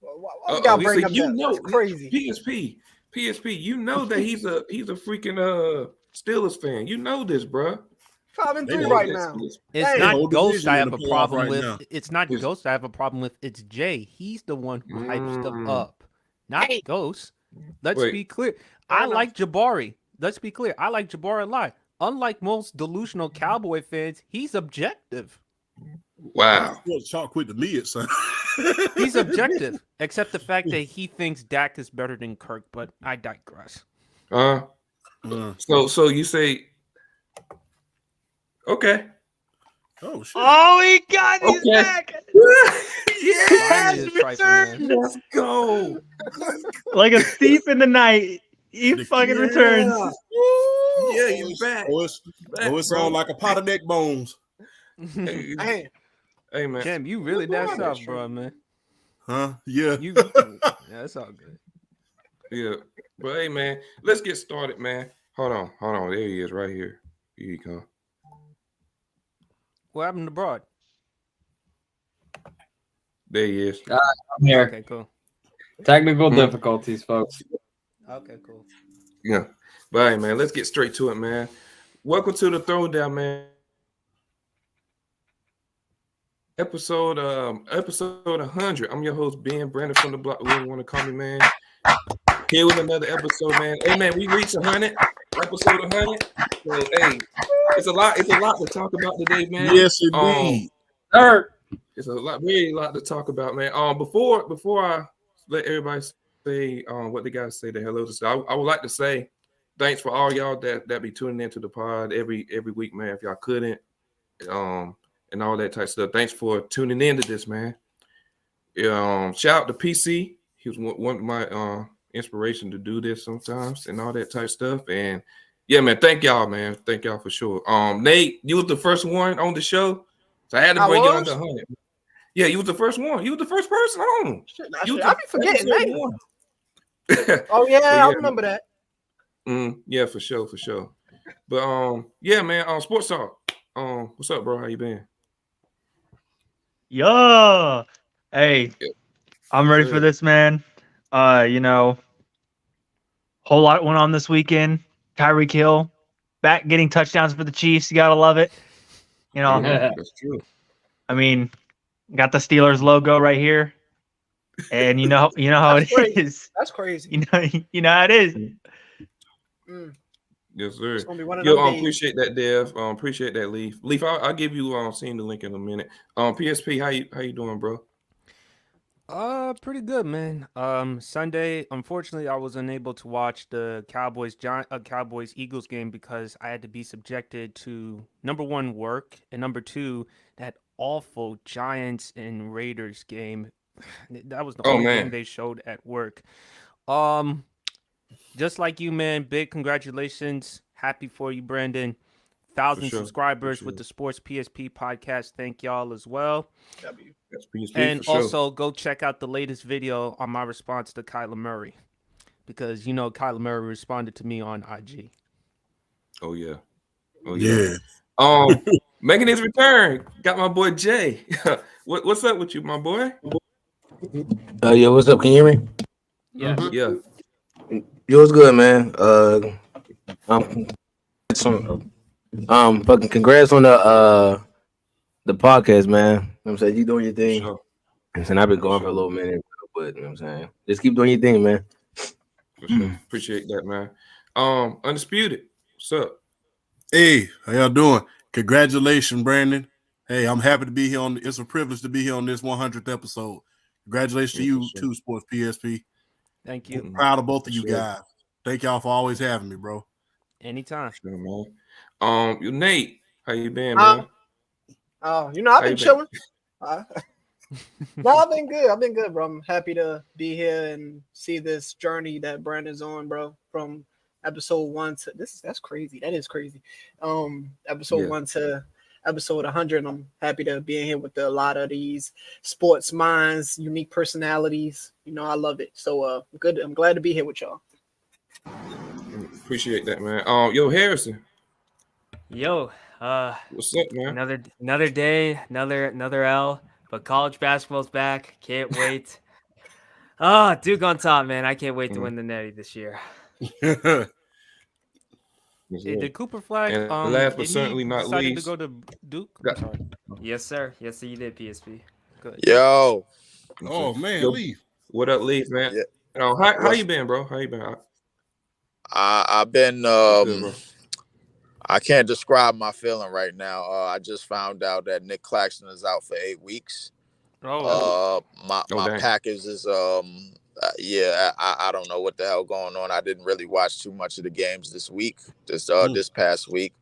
Why we gotta bring up that? That's crazy. PSP. You know that he's a freaking Steelers fan. You know this, bro. 5-3 right now. It's not Ghost I have a problem with. It's not Ghost I have a problem with. It's Jay. He's the one who hypes stuff up, not Ghost. Let's be clear. I like Jabari. Let's be clear. I like Jabari a lot. Unlike most delusional Cowboy fans, he's objective. Wow. Chalk with the mid, son. He's objective, except the fact that he thinks Dak is better than Kirk, but I digress. So you say, okay. Oh, shit. Oh, he got his back. Yes, return. Let's go. Like a thief in the night. He fucking returns. Yeah, you're back. It's all like a pot of neck bones. Hey, man. Cam, you really that tough, bro, man. Huh? Yeah. Yeah, that's all good. Yeah. But hey, man, let's get started, man. Hold on. There he is right here. Here you go. What happened to Broad? There he is. I'm here. Okay, cool. Technical difficulties, folks. Okay, cool. Yeah. But hey, man, let's get straight to it, man. Welcome to the Throwdown, man. Episode 100. I'm your host, Ben Brandon from the block. Whoever want to call me, man. Here with another episode, man. Hey, man, we reached 100. Episode 100. So, hey, it's a lot to talk about today, man. Yes, indeed. It's very lot to talk about, man. Before I let everybody say what they gotta say to hello to say, I would like to say thanks for all y'all that be tuning into the pod every week, man. If y'all couldn't, and all that type of stuff. Thanks for tuning into this, man. Shout out to PC. He was one of my inspiration to do this sometimes and all that type of stuff. And yeah, man, thank y'all, man. Thank y'all for sure. Nate, you was the first one on the show, so I had to bring you on the 100. Yeah, you was the first one. You was the first person on. I be forgetting that. Oh yeah, I remember that. Yeah, for sure. But yeah, man. Sports talk. What's up, bro? How you been? Yo, hey, I'm ready for this, man. Whole lot went on this weekend. Tyreek Hill back getting touchdowns for the Chiefs. You gotta love it. That's true. I mean, got the Steelers logo right here, and you know how it is. That's crazy. You know how it is. Yes, sir. It's gonna be one of Yo, those days. appreciate that, Dev. Appreciate that, Leaf. Leaf, I'll give you seeing the link in a minute. PSP, how you doing, bro? Pretty good, man. Sunday, unfortunately, I was unable to watch the Cowboys Eagles game because I had to be subjected to number one, work, and number two, that awful Giants and Raiders game. That was the only game they showed at work. Just like you, man, big congratulations. Happy for you, Brandon. 1,000 subscribers with the Sports PSP podcast. Thank y'all as well. That's PSP and for also go check out the latest video on my response to Kyler Murray, because Kyler Murray responded to me on IG. Oh yeah. Making his return. Got my boy Jay. What's up with you, my boy? Yo, what's up? Can you hear me? Yeah. Yeah. Yo, what's good, man? Fucking congrats on the podcast, man. You know what I'm saying? You doing your thing. Sure. And I've been going for a little minute, but you know what I'm saying? Just keep doing your thing, man. For sure. Appreciate that, man. Undisputed. What's up? Hey, how y'all doing? Congratulations, Brandon. Hey, I'm happy to be here it's a privilege to be here on this 100th episode. Congratulations to you too, Sports PSP. Thank you. I'm proud of both of you guys. Thank y'all for always having me, bro. Anytime. Sure, man. Nate, how you been, man? I've been chilling. No, I've been good, bro. I'm happy to be here and see this journey that Brandon's on, bro. From episode 1 to that's crazy. That is crazy. Episode 1 to episode 100. I'm happy to be in here with a lot of these sports minds, unique personalities. I love it. So good. I'm glad to be here with y'all. Appreciate that, man. Yo, Harrison. Yo, what's up, man? Another day, another L. But college basketball's back. Can't wait. Oh, Duke on top, man. I can't wait to win the Natty this year. Did Cooper Flag? And last but did certainly he not decided least, to go to Duke? I'm sorry. Yes, sir. Yes, sir, you did, PSP. Good. Yo. Oh man, Leaf. What up, Leaf, man? Yeah. How you been, bro? How you been? I've been Good, I can't describe my feeling right now. I just found out that Nick Claxton is out for 8 weeks. My package is I don't know what the hell going on. I didn't really watch too much of the games this week, this past week.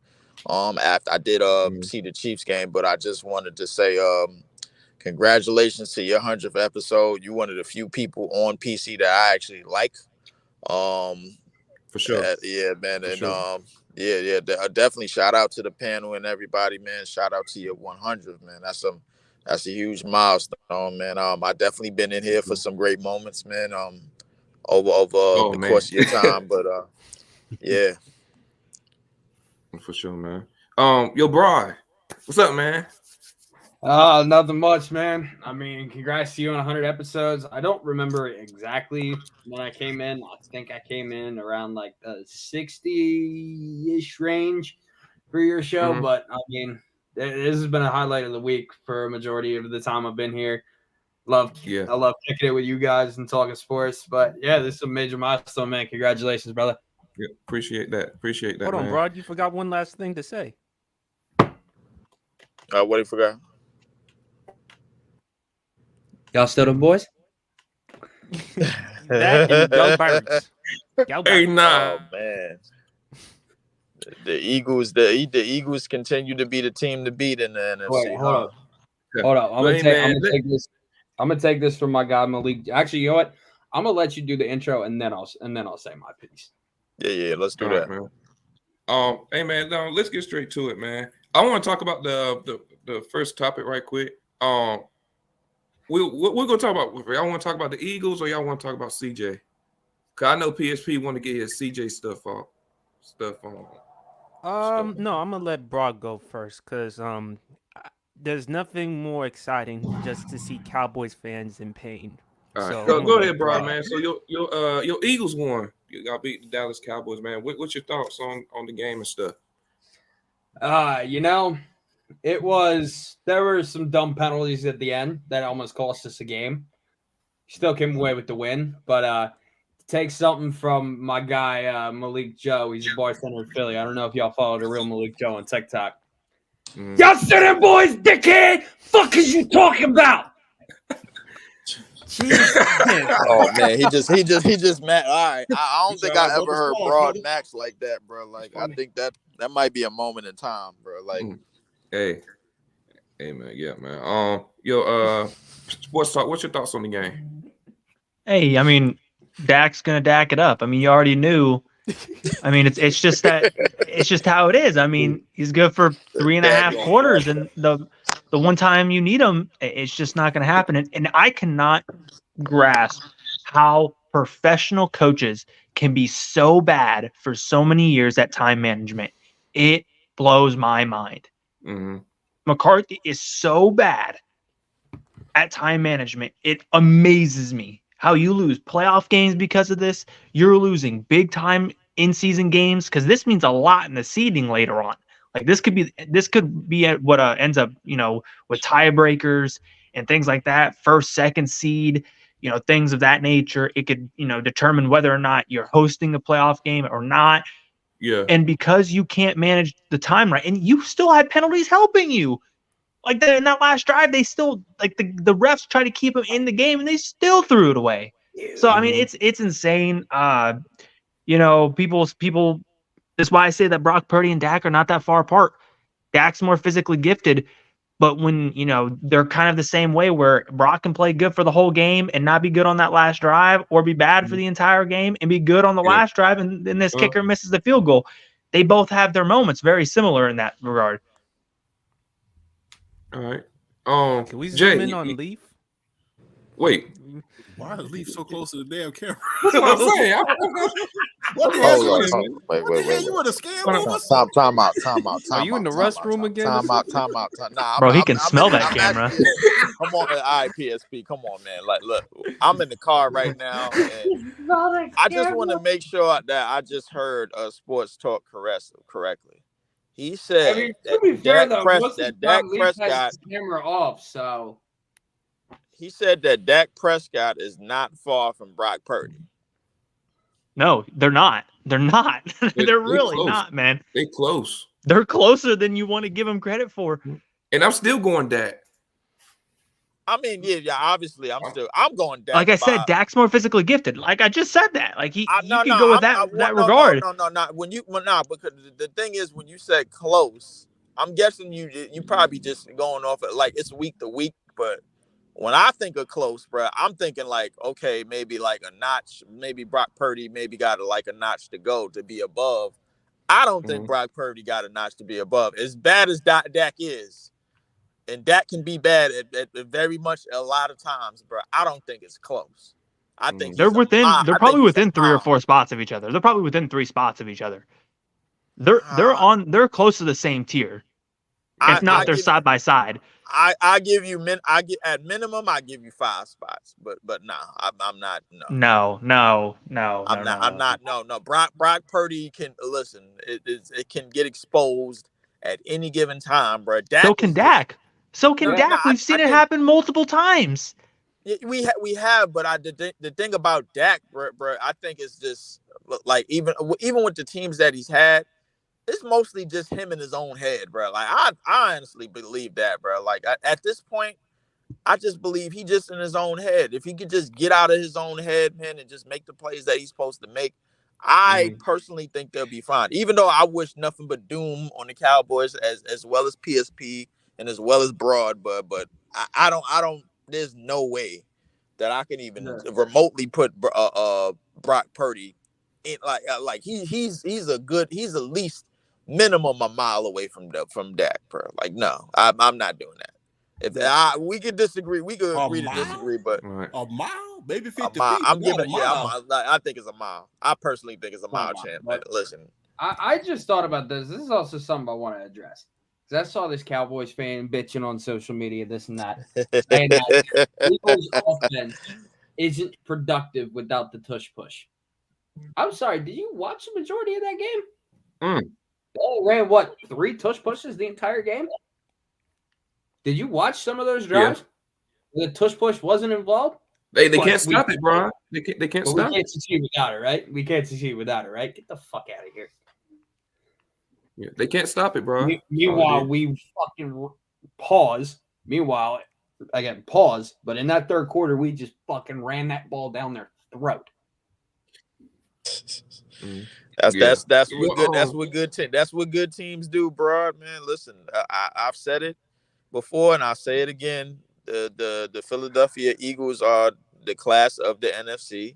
After I did see the Chiefs game, but I just wanted to say congratulations to your 100th episode. You're one of the few people on PC that I actually like. For sure. Yeah, man. For and sure. Definitely shout out to the panel and everybody, man. Shout out to your 100th, man. That's a huge milestone, man. I definitely been in here for some great moments, man. Over the course of your time, but yeah. For sure, man. Yo, Bri, what's up, man? Nothing much, man. I mean, congrats to you on 100 episodes. I don't remember exactly when I came in. I think I came in around like the 60-ish range for your show, but I mean, this has been a highlight of the week for a majority of the time I've been here. I love kicking it with you guys and talking sports. But yeah, this is a major milestone, man. Congratulations, brother. Yeah, appreciate that. Hold on, Rod. You forgot one last thing to say. What do you forgot? Y'all still them boys? That and go Birds. Hey, nah. Oh man. The Eagles continue to be the team to beat in the NFC. Wait, hold up. I'm gonna take this from my guy Malik. Actually, you know what? I'm gonna let you do the intro and then I'll say my piece. Yeah, let's do that. Man. Hey man, let's get straight to it, man. I want to talk about the first topic right quick. We're gonna talk about. Y'all want to talk about the Eagles or y'all want to talk about CJ? Cause I know PSP want to get his CJ stuff on. No, I'm gonna let Broad go first because there's nothing more exciting just to see Cowboys fans in pain. All right, So, go ahead, Broad, man. So your Eagles won. Y'all beat the Dallas Cowboys, man. What's your thoughts on the game and stuff? There were some dumb penalties at the end that almost cost us a game. Still came away with the win, but take something from my guy Malik Joe. He's a bartender in Philly. I don't know if y'all follow the real Malik Joe on TikTok. Y'all sit there, boys, dickhead. Fuck is you talking about? Oh man, he just mad. All right, I don't think I ever heard Broad Max like that, bro. Like I think that might be a moment in time, bro. Like, hey man, yeah, man. Sports talk. What's your thoughts on the game? Hey, I mean, Dak's gonna Dak it up. I mean, you already knew. I mean, it's just how it is. I mean, he's good for 3.5 quarters, and the one time you need him, it's just not going to happen. And I cannot grasp how professional coaches can be so bad for so many years at time management. It blows my mind. Mm-hmm. McCarthy is so bad at time management. It amazes me how you lose playoff games because of this. You're losing big time in-season games because this means a lot in the seeding later on. Like this could be what ends up, with tiebreakers and things like that. First, second seed, things of that nature. It could, determine whether or not you're hosting a playoff game or not. Yeah. And because you can't manage the time right, and you still had penalties helping you. Like in that last drive, they still the refs try to keep him in the game, and they still threw it away. So I mean, it's insane. People. That's why I say that Brock Purdy and Dak are not that far apart. Dak's more physically gifted, but when they're kind of the same way, where Brock can play good for the whole game and not be good on that last drive, or be bad for the entire game and be good on the last drive, and then this kicker misses the field goal. They both have their moments, very similar in that regard. All right. Can we Jay, zoom in on Leaf? Wait. Why is Leaf so close to the damn camera? That's what I'm saying. What the hell? Hold up. Wait. You want to scam me? Time out. Are you in the restroom again? Time out. Nah, bro, he can smell that camera. Come on, all right, PSP. Come on, man. Like, look, I'm in the car right now, and I just want to make sure that I just heard Sports Talk correctly. He said, I mean, to be fair though, Dak Prescott has the camera off, so he said that Dak Prescott is not far from Brock Purdy. No, they're not. They're really close. not, man. They close. They're closer than you want to give them credit for. And I'm still going Dak. I mean, yeah, obviously, I'm going Dak. Like I said, Dak's more physically gifted. Like I just said that. Like you can go with that regard. No. Because the thing is, when you said close, I'm guessing you probably just going off of like it's week to week. But when I think of close, bro, I'm thinking like, okay, maybe like a notch. Maybe Brock Purdy maybe got like a notch to go to be above. I don't think Brock Purdy got a notch to be above. As bad as Dak is. And that can be bad at very much a lot of times, bro. I don't think it's close. I think they're probably within 3 or 4 spots of each other. They're probably within 3 spots of each other. They're close to the same tier. If not, they're side by side. I give you at minimum I give you 5 spots, but no, I'm not. No. I'm not. No. Brock Purdy can listen. It can get exposed at any given time, bro. So can Dak. We've seen it happen multiple times. We have, but the thing about Dak, bro, I think it's just like even with the teams that he's had, it's mostly just him in his own head, bro. Like I honestly believe that, bro. Like at this point, I just believe he just in his own head. If he could just get out of his own head, man, and just make the plays that he's supposed to make, I personally think they'll be fine. Even though I wish nothing but doom on the Cowboys as well as PSP. And as well as Broad, but I don't. There's no way that I can even remotely put Brock Purdy in like he's at least minimum a mile away from Dak, bro. Like no, I'm not doing that. If we could disagree, we could agree to disagree, but a mile, maybe 50 feet. I'm giving I think it's a mile. I personally think it's a mile chance. But listen, I just thought about this. This is also something I want to address. Because I saw this Cowboys fan bitching on social media, this and that. Saying that Eagles offense isn't productive without the tush push. I'm sorry, did you watch the majority of that game? They ran, 3 tush pushes the entire game? Did you watch some of those drives? Yeah. The tush push wasn't involved? They can't stop it, bro. They can't stop it. We can't succeed without it, right? We can't succead without it, right? Get the fuck out of here. Yeah, they can't stop it, bro. Meanwhile, we fucking pause. Meanwhile, again, pause. But in that third quarter, we just fucking ran that ball down their throat. That's what good teams do, bro. Man, listen, I've said it before, and I'll say it again. The Philadelphia Eagles are the class of the NFC.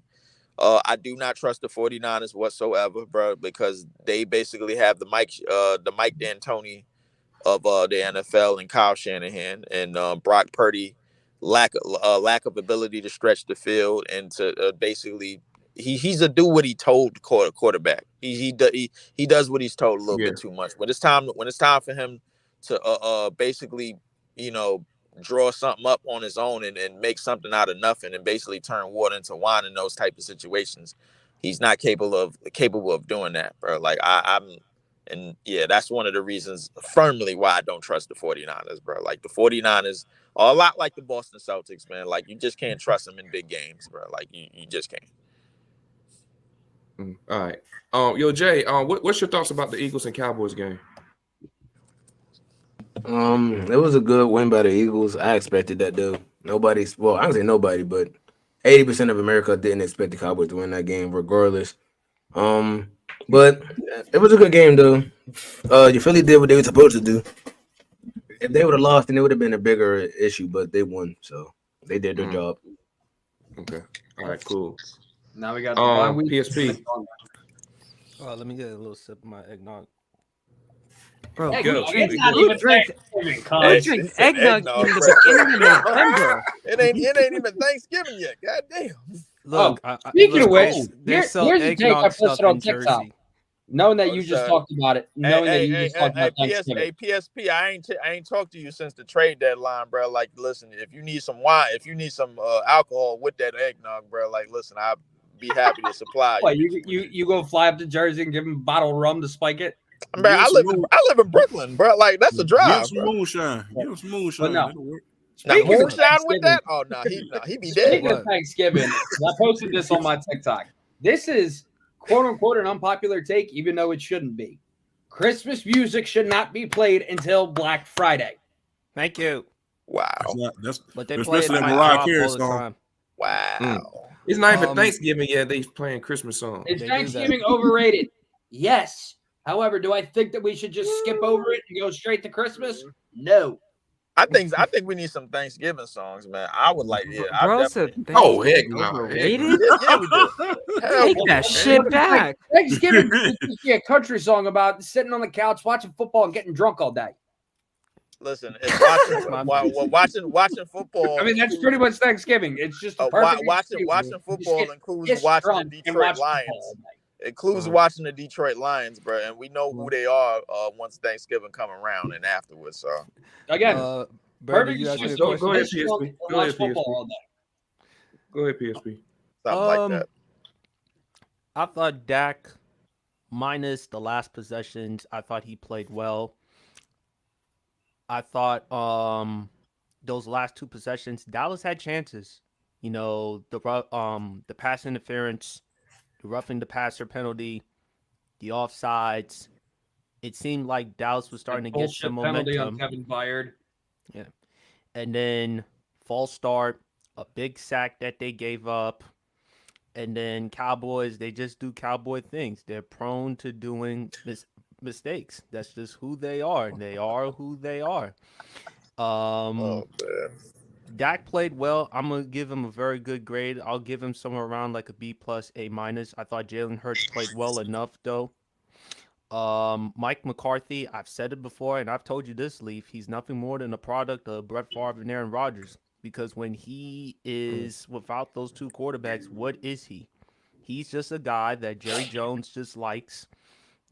I do not trust the 49ers whatsoever, bro, because they basically have the Mike D'Antoni of the NFL and Kyle Shanahan and Brock Purdy lack of ability to stretch the field and to basically he's a do what he told quarterback. He does what he's told a little bit too much. When it's time for him to basically draw something up on his own and make something out of nothing and basically turn water into wine in those type of situations, he's not capable of doing that, bro. Like that's one of the reasons firmly why I don't trust the 49ers, bro. Like the 49ers are a lot like the Boston Celtics, man. Like you just can't trust them in big games, bro. Like you just can't. All right. Yo, Jay, what's your thoughts about the Eagles and Cowboys game? It was a good win by the Eagles. I expected that, though. I don't say nobody, but 80% of America didn't expect the Cowboys to win that game regardless. But it was a good game, though. Your Philly did what they were supposed to do. If they would have lost, then it would have been a bigger issue, but they won, so they did their job. Okay. All right, cool. Now we got the bye week. PSP. Let me get a little sip of my eggnog. Bro, Who drank eggnog in the beginning of November? It ain't even Thanksgiving yet. God damn. Look, speaking of which, here's a take I posted on TikTok. Jersey. Knowing that you just talked about it, knowing that you just talked about Thanksgiving. PSP, I ain't talked to you since the trade deadline, bro. Like, listen, if you need some wine, if you need some alcohol with that eggnog, bro, like, listen, I'll be happy to supply. What, you go fly up to Jersey and give him a bottle of rum to spike it? Man, I live in Brooklyn, bro. Like, that's a drive. Give some moonshine. Give some moonshine. Now, moonshine with that? Oh no, he be dead. Speaking of Thanksgiving, I posted this on my TikTok. This is quote unquote an unpopular take, even though it shouldn't be. Christmas music should not be played until Black Friday. Thank you. Wow. But they play it Mariah Carey all the time. Wow. It's not even Thanksgiving yet. They playing Christmas songs. Is Thanksgiving overrated? Yes. However, do I think that we should just skip over it and go straight to Christmas? No. I think we need some Thanksgiving songs, man. I would like, Oh heck no! Overrated? Yeah, we do. Take that shit back. Thanksgiving is a country song about sitting on the couch watching football and getting drunk all day. Listen, it's watching football. I mean, that's pretty much Thanksgiving. It's just a perfect watching football includes watching the Detroit Lions. Includes watching the Detroit Lions, bro, and we know who they are once Thanksgiving come around and afterwards. So again, perfect. Go ahead, PSP. Go ahead, PSP. Something like that. I thought Dak, minus the last possessions, I thought he played well. I thought those last two possessions, Dallas had chances. You know, the pass interference, the roughing the passer penalty, the offsides. It seemed like Dallas was starting to get some momentum. Penalty on Kevin Byard. Yeah. And then false start, a big sack that they gave up. And then Cowboys, they just do Cowboy things. They're prone to doing mistakes. That's just who they are. They are who they are. Dak played well. I'm going to give him a very good grade. I'll give him somewhere around like a B+, A-. I thought Jalen Hurts played well enough, though. Mike McCarthy, I've said it before, and I've told you this, Leaf. He's nothing more than a product of Brett Favre and Aaron Rodgers. Because when he is without those two quarterbacks, what is he? He's just a guy that Jerry Jones just likes.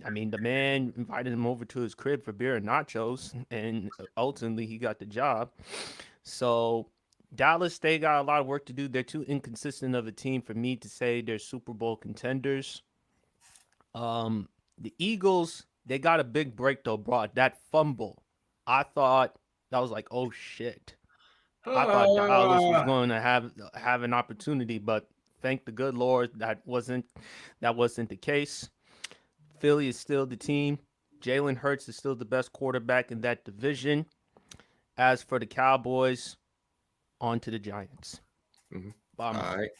I mean, the man invited him over to his crib for beer and nachos, and ultimately he got the job. So Dallas, they got a lot of work to do. They're too inconsistent of a team for me to say they're Super Bowl contenders. The Eagles, they got a big break, though, bro. That fumble, I thought that was like, oh, shit. I thought Dallas was going to have an opportunity, but thank the good Lord that wasn't the case. Philly is still the team. Jalen Hurts is still the best quarterback in that division. As for the Cowboys, on to the Giants. Mm-hmm. All right.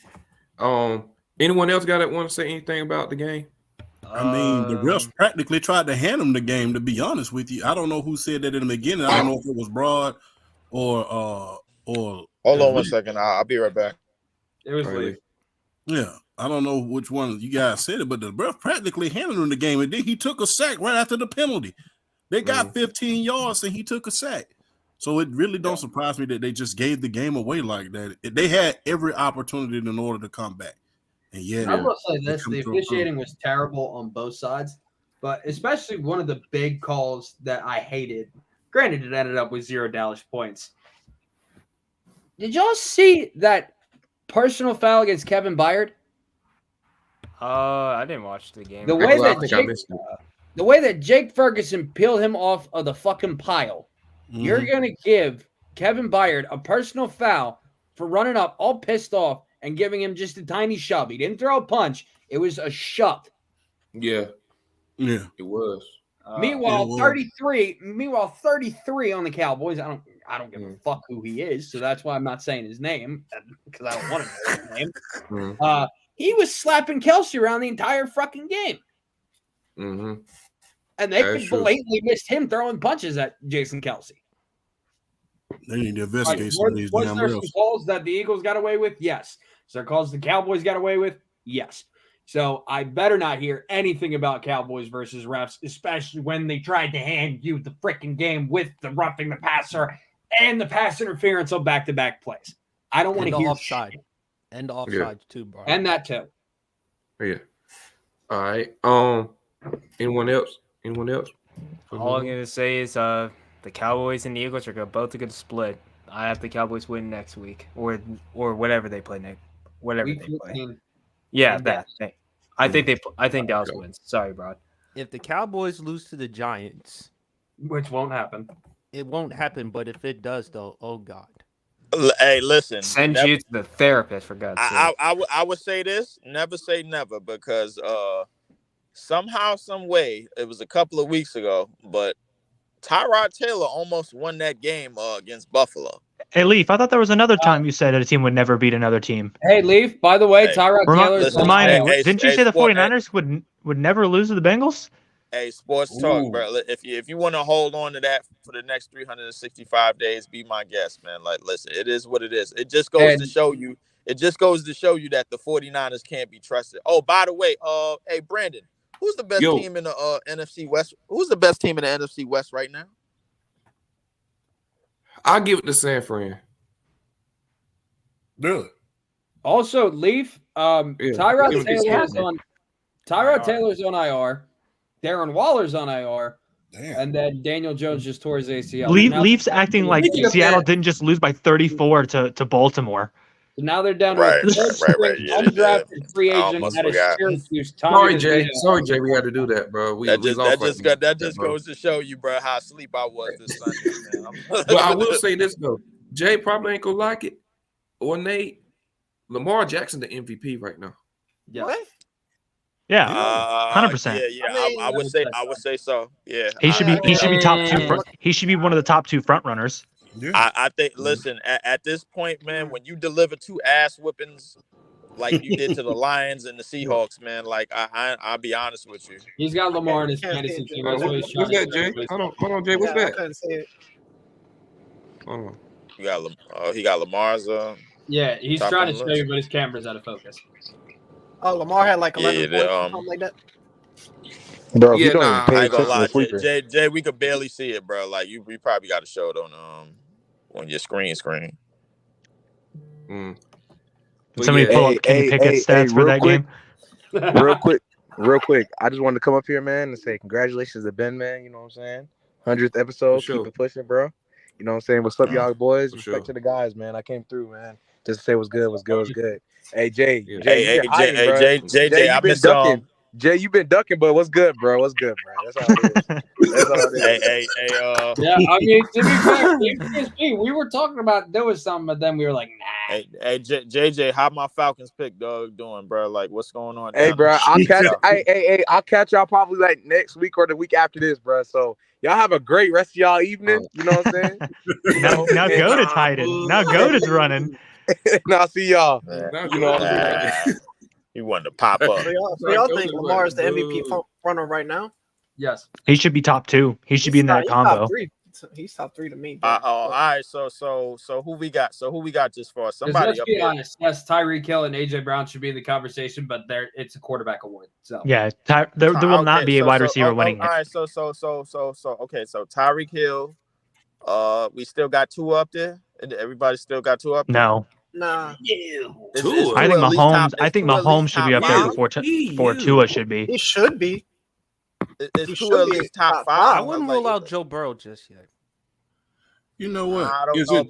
Anyone else want to say anything about the game? I mean, the refs practically tried to hand them the game, to be honest with you. I don't know who said that in the beginning. I don't know if it was Broad or hold on 1 second. I'll be right back. It was Lee. Yeah. I don't know which one you guys said it, but the ref practically handed him the game, and then he took a sack right after the penalty. They got 15 yards, and he took a sack. So it really don't surprise me that they just gave the game away like that. They had every opportunity in order to come back. And yet, I will say this: the officiating was terrible on both sides, but especially one of the big calls that I hated. Granted, it ended up with 0 Dallas points. Did y'all see that personal foul against Kevin Byard? I didn't watch the game. The way that Jake Ferguson peeled him off of the fucking pile. Mm-hmm. You're going to give Kevin Byard a personal foul for running up all pissed off and giving him just a tiny shove. He didn't throw a punch. It was a shove. Yeah, it was. Meanwhile, 33 on the Cowboys. I don't give a fuck who he is, so that's why I'm not saying his name, because I don't want to know his name. Mm-hmm. He was slapping Kelsey around the entire fucking game. Mm-hmm. And they blatantly missed him throwing punches at Jason Kelsey. They need to investigate some of these damn refs. Was there some calls that the Eagles got away with? Yes. Was there calls the Cowboys got away with? Yes. So I better not hear anything about Cowboys versus refs, especially when they tried to hand you the freaking game with the roughing the passer and the pass interference on back-to-back plays. I don't want to hear offside. And offsides too, bro. And that too. Yeah. All right. Anyone else? All I'm gonna say is the Cowboys and the Eagles are both going to split. I have the Cowboys win next week, or whatever they play next, whatever Week they play. 15. Yeah, that. I think Dallas wins. Sorry, bro. If the Cowboys lose to the Giants, which won't happen, it won't happen. But if it does, though, oh god. Hey, listen. Send you to the therapist, for God's sake. I would say this: never say never, because somehow, some way, it was a couple of weeks ago, but Tyrod Taylor almost won that game against Buffalo. Hey, Leaf, I thought there was another time you said that a team would never beat another team. Hey, Leaf, by the way, Tyrod Taylor. Remind me, didn't you say the 49ers would never lose to the Bengals? Hey, sports talk, bro. If you want to hold on to that for the next 365 days, be my guest, man. Like, listen, it is what it is. It just goes to show you. It just goes to show you that the 49ers can't be trusted. Oh, by the way, hey, Brandon, who's the best team in the NFC West? Who's the best team in the NFC West right now? I'll give it to San Fran. Really? Also, Leaf, Tyrod Taylor's on IR. Darren Waller's on IR. Damn. And then Daniel Jones just tore his ACL. Leafs acting like Seattle didn't just lose by 34 to Baltimore. So now they're down to a undrafted free agent at Syracuse. Sorry, Jay, we had to do that, bro. That just goes to show you, bro, how asleep I was this Sunday, man. But I will say this though, Jay probably ain't gonna like it, or Nate. Lamar Jackson, the MVP right now. Yeah. What? Yeah, 100%. Yeah. I would say so. Yeah, he should be top two. He should be one of the top two front runners. Yeah. I think. Listen, at this point, man, when you deliver 2 ass whippings like you did to the Lions and the Seahawks, man, like I'll be honest with you. He's got Lamar in his fantasy team. What's that, Jay? Hold on, Jay. What's that? I couldn't see it. Hold on. He got Lamar's. Yeah, he's trying to show you, but his camera's out of focus. Oh, Lamar had like 11 points, something like that. Bro, yeah, I ain't gonna lie, Jay, we could barely see it, bro. Like we probably got to show it on your screen. Somebody pull up Kenny Pickett's stats for that game. Real quick. I just wanted to come up here, man, and say congratulations to Ben, man. You know what I'm saying? 100th episode. Sure. Keep it pushing, bro. You know what I'm saying? What's up, y'all boys? Respect to the guys, man. I came through, man. Just to say what's good. Hey, Jay. Jay, I've been ducking. Jay, you been ducking, but what's good, bro? That's all it is. Yeah, I mean, to be fair, we were talking about doing something, but then we were like, nah. Hey, JJ, how my Falcons pick, dog, doing, bro? Like, what's going on? Hey, bro, I'll catch y'all probably like next week or the week after this, bro. So y'all have a great rest of y'all evening. You know what I'm saying? now go to Titan. Now go to running. Now see y'all. You know, he wanted to pop up. So y'all think Lamar is the MVP runner right now? Yes. He should be top 2. He should be in that combo. He's top 3 to me. All right. So who we got? just for somebody let's up be here? honest. Yes, Tyreek Hill and AJ Brown should be in the conversation, but it's a quarterback award. So yeah, there will not be a wide receiver winning. All right. So okay. So Tyreek Hill. We still got 2 up there. Everybody still got 2 up there? No. Nah. I think Mahomes should be up there before Tua should be. He should be. He should be at least top 5. I wouldn't rule out Joe Burrow just yet. You know what? I don't know,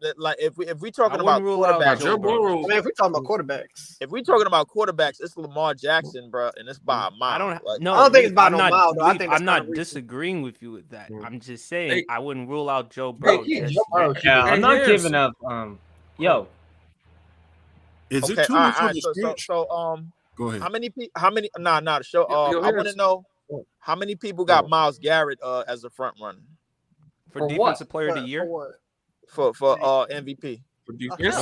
but like if we talking about quarterbacks, Joe Burrow. I mean, if we're talking about quarterbacks, if we're talking about quarterbacks, it's Lamar Jackson, bro, and it's by a mile. I don't think it's by a mile. Though. I think I'm not disagreeing with you with that. I'm just saying I wouldn't rule out Joe Burrow. Yeah, I'm not giving up. Yo, is it too much of a stretch? So go ahead. How many? Nah. Show. I want to know how many people got Myles Garrett as a front runner for defensive player of the year for MVP. I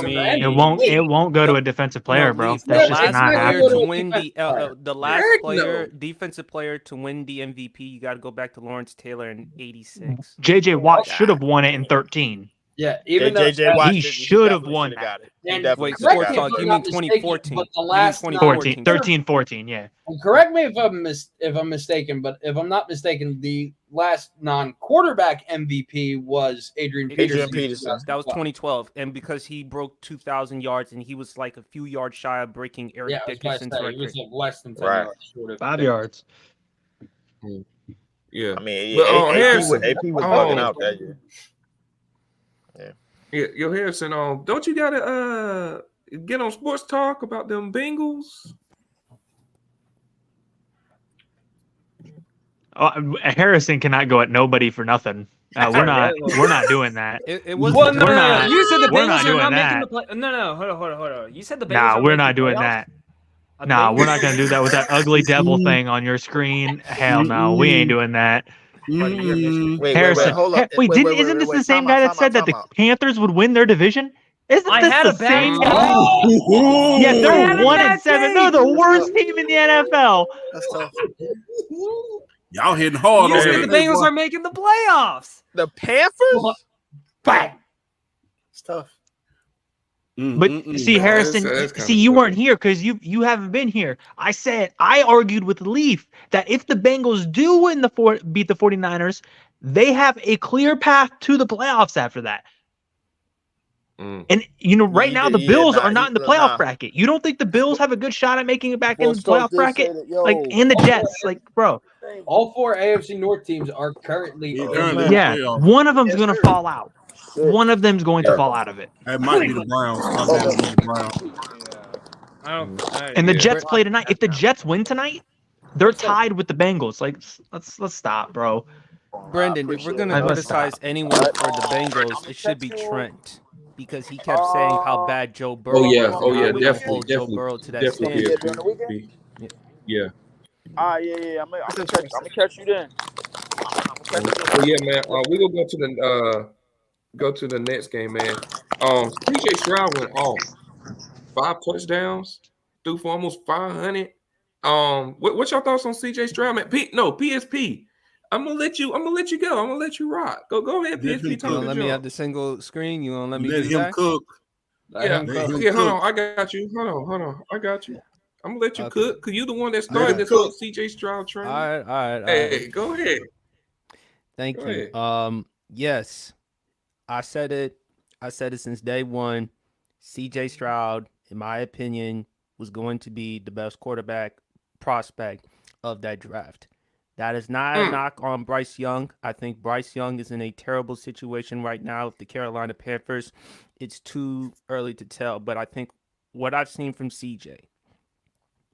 mean, it won't go to a defensive player, bro. That's just not happening. To win the last defensive player to win the MVP, you got to go back to Lawrence Taylor in '86. JJ Watt should have won it in 13. Yeah, even though JJ Watt should have won that. Wait, Sports Talk, you mean 2014? But the last 13, 14, yeah. And correct me if I'm mistaken, but if I'm not mistaken, the last non-quarterback MVP was Adrian Peterson. That was 2012, and because he broke 2,000 yards, and he was like a few yards shy of breaking Eric Dickerson's record. He was like less than 10 yards short of 5 yards. Yeah, I mean, but AP was bugging out that year. Yeah, yo, Harrison, don't you gotta get on sports talk about them Bengals? Harrison cannot go at nobody for nothing. We're not doing that. It was no. You said the we're not Bengals are doing not that. making the play. No, hold on. You said the Bengals. Nah, we're not making doing playoffs? that. Nah, we're not gonna do that with that ugly devil thing on your screen. Hell no, we ain't doing that. Harrison, hold up. Isn't this the same guy that said that the Panthers would win their division? Isn't this the same guy? Yeah, they're 1-7. They're the worst team in the NFL. That's tough. Y'all hitting hard. You said the Bengals are making the playoffs. The Panthers? Bang. It's tough. But see, Harrison, you weren't here because you haven't been here. I argued with Leaf that if the Bengals do beat the 49ers, they have a clear path to the playoffs after that. And right now the Bills are not in the playoff bracket. You don't think the Bills have a good shot at making it back in the playoff bracket? And the Jets, bro. All 4 AFC North teams are currently. One of them's going to fall out. One of them's going to fall out of it. That might be the Browns. And the Jets play tonight. If the Jets win tonight, they're tied with the Bengals. Let's stop, bro. Brendan, if we're gonna criticize anyone for the Bengals, it should be Trent, because he kept saying how bad Joe Burrow. Definitely. Joe Burrow to that standard. Yeah. I'm gonna catch you then. Yeah, man. We gonna go to the next game, man. CJ Stroud went off 5 touchdowns, threw for almost 500. What's your thoughts on CJ Stroud, man? PSP. I'm gonna let you go. I'm gonna let you rock. Go ahead, PSP. Let me have the single screen. You gonna let me let do him that? cook. Hold on. I got you. Hold on. I got you. I'm gonna let you cook because you're the one that started this whole CJ Stroud train. All right. Hey, go ahead. Thank you. Yes, I said it since day one. CJ Stroud, in my opinion, was going to be the best quarterback prospect of that draft. That is not a knock on Bryce Young. I think Bryce Young is in a terrible situation right now with the Carolina Panthers. It's too early to tell, but I think what I've seen from CJ,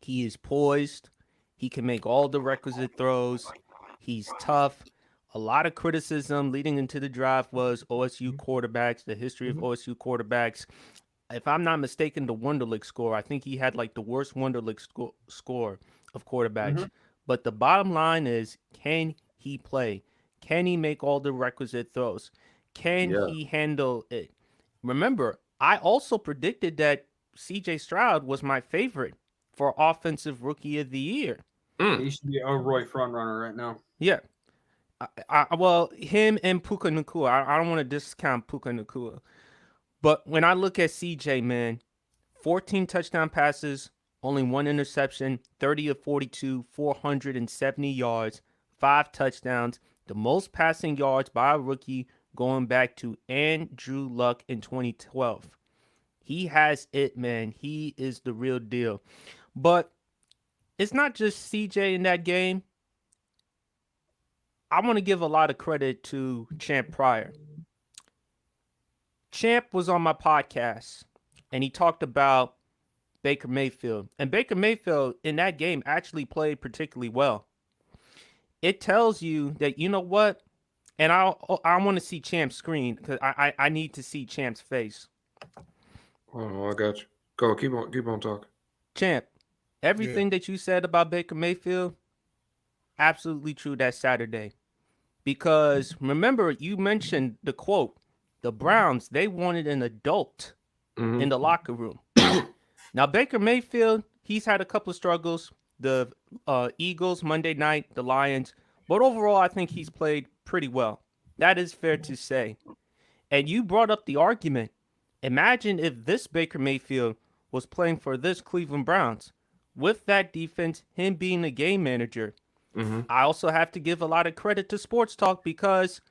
he is poised. He can make all the requisite throws. He's tough. A lot of criticism leading into the draft was OSU quarterbacks, the history of OSU quarterbacks. If I'm not mistaken, the Wonderlic score, I think he had the worst Wonderlic score of quarterbacks. But the bottom line is, can he play? Can he make all the requisite throws? Can he handle it? Remember, I also predicted that CJ Stroud was my favorite for Offensive Rookie of the Year. He should be a Roy frontrunner right now. Yeah. Well, him and Puka Nacua. I don't want to discount Puka Nacua. But when I look at CJ, man, 14 touchdown passes, only 1 interception, 30 of 42, 470 yards, 5 touchdowns, the most passing yards by a rookie going back to Andrew Luck in 2012. He has it, man. He is the real deal. But it's not just CJ in that game. I want to give a lot of credit to Champ Pryor. Champ was on my podcast, and he talked about Baker Mayfield. And Baker Mayfield in that game actually played particularly well. It tells you that, you know what? And I want to see Champ's screen because I need to see Champ's face. Oh, I got you. Go, keep on talking. Champ, everything that you said about Baker Mayfield, absolutely true that Saturday. Because remember, you mentioned the quote, the Browns, they wanted an adult in the locker room. Now, Baker Mayfield, he's had a couple of struggles. The Eagles, Monday night, the Lions. But overall, I think he's played pretty well. That is fair to say. And you brought up the argument. Imagine if this Baker Mayfield was playing for this Cleveland Browns. With that defense, him being a game manager, I also have to give a lot of credit to Sports Talk because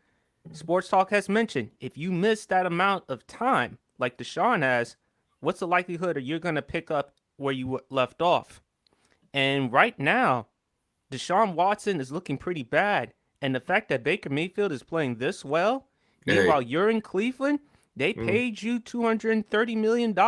Sports Talk has mentioned if you miss that amount of time, like Deshaun has, what's the likelihood that you're going to pick up where you left off? And right now, Deshaun Watson is looking pretty bad. And the fact that Baker Mayfield is playing this well, meanwhile you're in Cleveland, they paid you $230 million,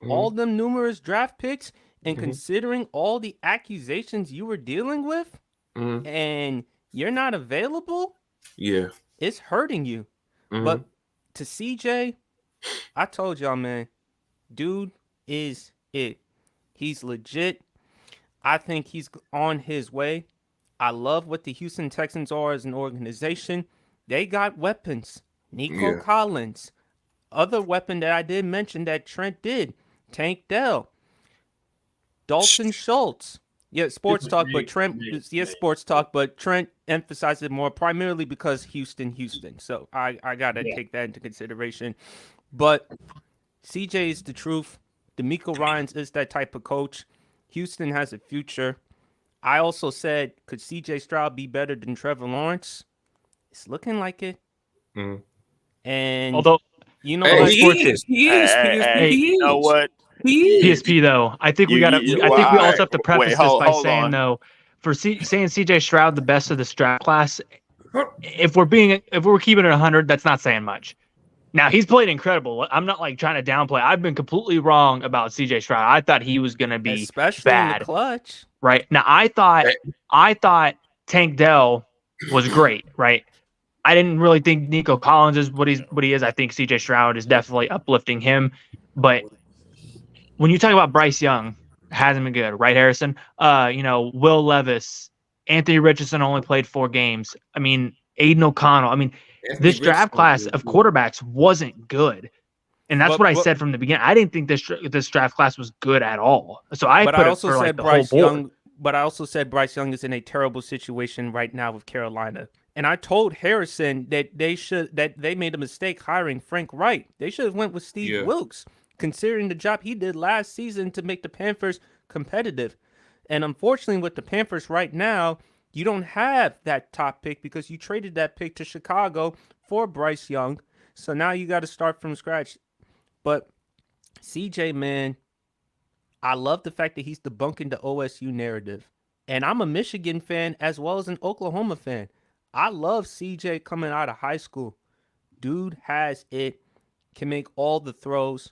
all them numerous draft picks, and considering all the accusations you were dealing with, and you're not available, it's hurting you. But to CJ, I told y'all, man, dude is it. He's legit. I think he's on his way. I love what the Houston Texans are as an organization. They got weapons. Nico Collins. Other weapon that I did mention that Trent did. Tank Dell. Dalton Schultz. Yeah, Sports Talk, but Trent, Sports Talk, but Trent emphasized it more primarily because Houston. So I got to take that into consideration. But CJ is the truth. D'Amico Ryans is that type of coach. Houston has a future. I also said, could CJ Stroud be better than Trevor Lawrence? It's looking like it. And although, you know what? You know what? PSP though, I think we got to. I think we also have to preface this by saying though, for saying CJ Stroud the best of the draft class, if we're keeping it 100, that's not saying much. Now he's played incredible. I'm not like trying to downplay. I've been completely wrong about CJ Stroud. I thought he was going to be especially bad. In the clutch. Right now, I thought Tank Dell was great. Right. I didn't really think Nico Collins is what he is. I think CJ Stroud is definitely uplifting him. But when you talk about Bryce Young, hasn't been good, right, Harrison? Will Levis, Anthony Richardson only played 4 games. I mean, Aiden O'Connell. I mean, this draft class of quarterbacks wasn't good. And that's what I said from the beginning. I didn't think this draft class was good at all. So I also said Bryce Young. But I also said Bryce Young is in a terrible situation right now with Carolina. And I told Harrison that they made a mistake hiring Frank Wright. They should have went with Steve Wilkes, considering the job he did last season to make the Panthers competitive. And unfortunately, with the Panthers right now, you don't have that top pick because you traded that pick to Chicago for Bryce Young. So now you got to start from scratch. But CJ, man, I love the fact that he's debunking the OSU narrative. And I'm a Michigan fan as well as an Oklahoma fan. I love CJ coming out of high school. Dude has it, can make all the throws.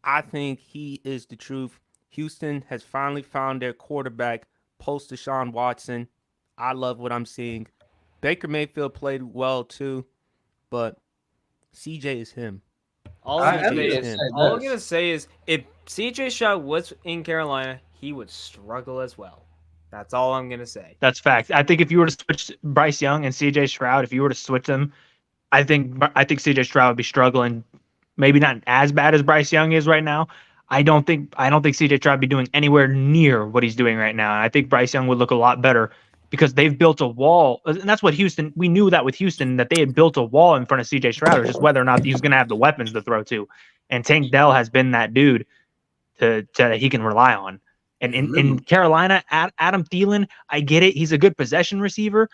I think he is the truth. Houston has finally found their quarterback post Deshaun Watson. I love what I'm seeing. Baker Mayfield played well too, but CJ is him. All I'm going to say is if CJ Stroud was in Carolina, he would struggle as well. That's all I'm going to say. That's fact. I think if you were to switch Bryce Young and CJ Stroud, if you were to switch them, I think CJ Stroud would be struggling. Maybe not as bad as Bryce Young is right now. I don't think CJ Stroud would be doing anywhere near what he's doing right now. And I think Bryce Young would look a lot better because they've built a wall. And that's what Houston, we knew that with Houston, that they had built a wall in front of CJ Stroud. It was just whether or not he was going to have the weapons to throw to. And Tank Dell has been that dude that he can rely on. And in Carolina, Adam Thielen, I get it. He's a good possession receiver.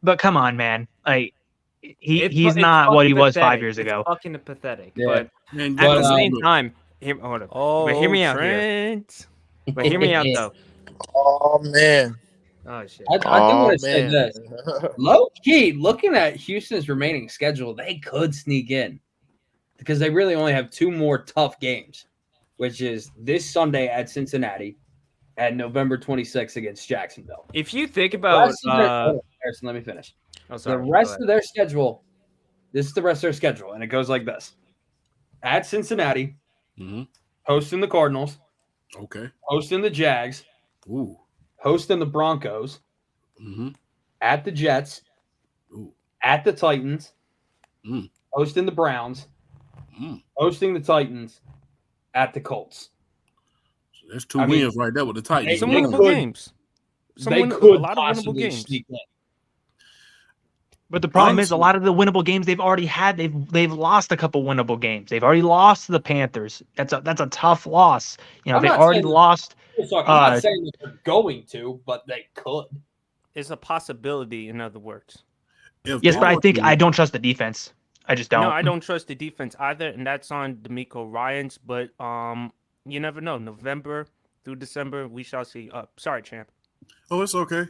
But come on, man. Like, he's not what he was 5 years ago. It's fucking pathetic. Yeah. But at the same time, hold on. But hear me out here. But hear me out though. Oh man. Oh shit. I do want to say this. Low key, looking at Houston's remaining schedule, they could sneak in because they really only have 2 more tough games, which is this Sunday at Cincinnati and November 26th against Jacksonville. If you think about Harrison, let me finish. Oh, sorry. The rest of their schedule, this is the rest of their schedule, and it goes like this. At Cincinnati, hosting the Cardinals, hosting the Jags, hosting the Broncos, at the Jets, at the Titans, hosting the Browns, hosting the Titans, at the Colts. So there's 2 wins right there with the Titans. Some winnable games. They could a lot of winnable games. Sneak in. But the problem is a lot of the winnable games they've already had, they've lost a couple winnable games. They've already lost to the Panthers. That's a tough loss. You know, they already lost. I'm not saying that they're going to, but they could. It's a possibility, in other words. Yes, but I don't trust the defense. I just don't. No, I don't trust the defense either, and that's on D'Amico Ryans. But you never know. November through December, we shall see. Sorry, champ. Oh, it's okay.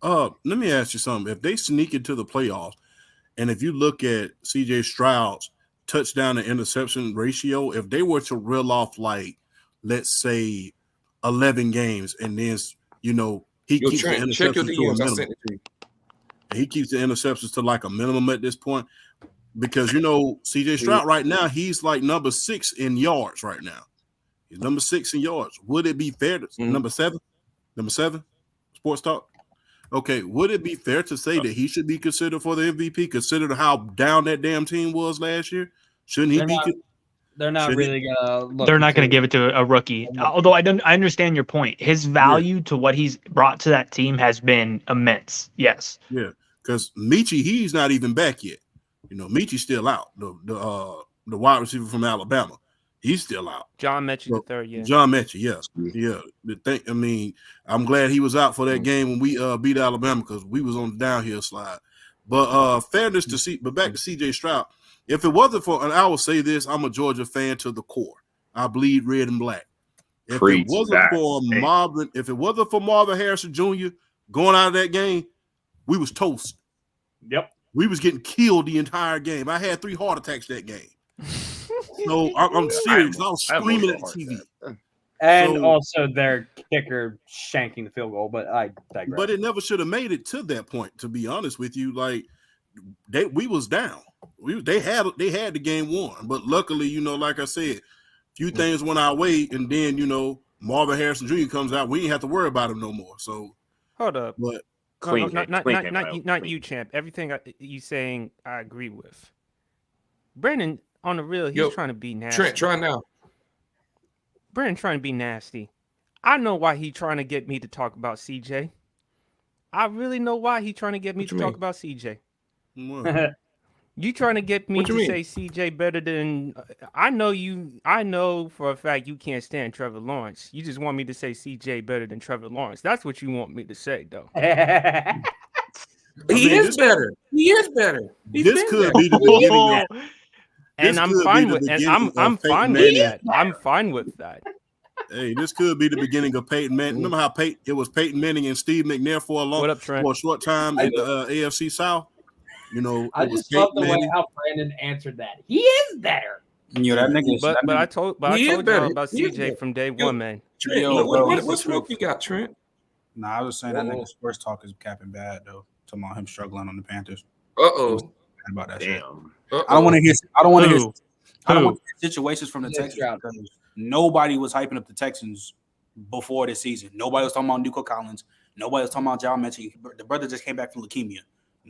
Let me ask you something. If they sneak into the playoffs, and if you look at CJ Stroud's touchdown to interception ratio, if they were to reel off like, let's say, 11 games, and then he keeps the interceptions to a minimum. He keeps the interceptions to like a minimum at this point, because CJ Stroud right now, he's like number 6 in yards right now. He's number 6 in yards. Would it be fair to number 7? Sports Talk. Okay, would it be fair to say that he should be considered for the MVP, considering how down that damn team was last year? Shouldn't he be? They're not really gonna look. They're not going to give it to a rookie. Although I understand your point. His value to what he's brought to that team has been immense. Yes. Yeah, because Michi, he's not even back yet. Michi's still out. The wide receiver from Alabama, he's still out. John Mechie the third, yeah. John Mechie, yeah. I'm glad he was out for that game when we beat Alabama, because we was on the downhill slide. But fairness to see, but back to CJ Stroud. If it wasn't for, and I will say this, I'm a Georgia fan to the core. I bleed red and black. If it wasn't for Marvin Harrison Jr. going out of that game, we was toast. Yep. We was getting killed the entire game. I had 3 heart attacks that game. So I'm serious. I was screaming at the TV. And also their kicker shanking the field goal, but I digress. But it never should have made it to that point, to be honest with you. Like, we was down. They had the game won. But luckily, like I said, few things went our way, and then, Marvin Harrison Jr. comes out. We didn't have to worry about him no more. So hold up. But not you, champ. Everything you saying, I agree with. Brandon, on the real, he's trying to be nasty. Trent, try now. Brandon trying to be nasty. I know why he trying to get me to talk about CJ. I really know why he trying to get me to talk about CJ. You trying to get me to say CJ better than I know you. I know for a fact you can't stand Trevor Lawrence. You just want me to say CJ better than Trevor Lawrence. That's what you want me to say, though. He is better. This could be the beginning. And I'm fine with that. I'm fine with that. Hey, this could be the beginning of Peyton Manning. Remember how it was Peyton Manning and Steve McNair for a short time in the AFC South? I just love the way how Brandon answered that. He is better. That nigga. But I told you about CJ from day one, man. What smoke you got, Trent? Nah, I was saying that nigga Sports Talk is capping bad though. Talking about him struggling on the Panthers. About that shit. I don't want to hear situations from the Texans, because nobody was hyping up the Texans before this season. Nobody was talking about Nico Collins. Nobody was talking about John Mechie. The brother just came back from leukemia.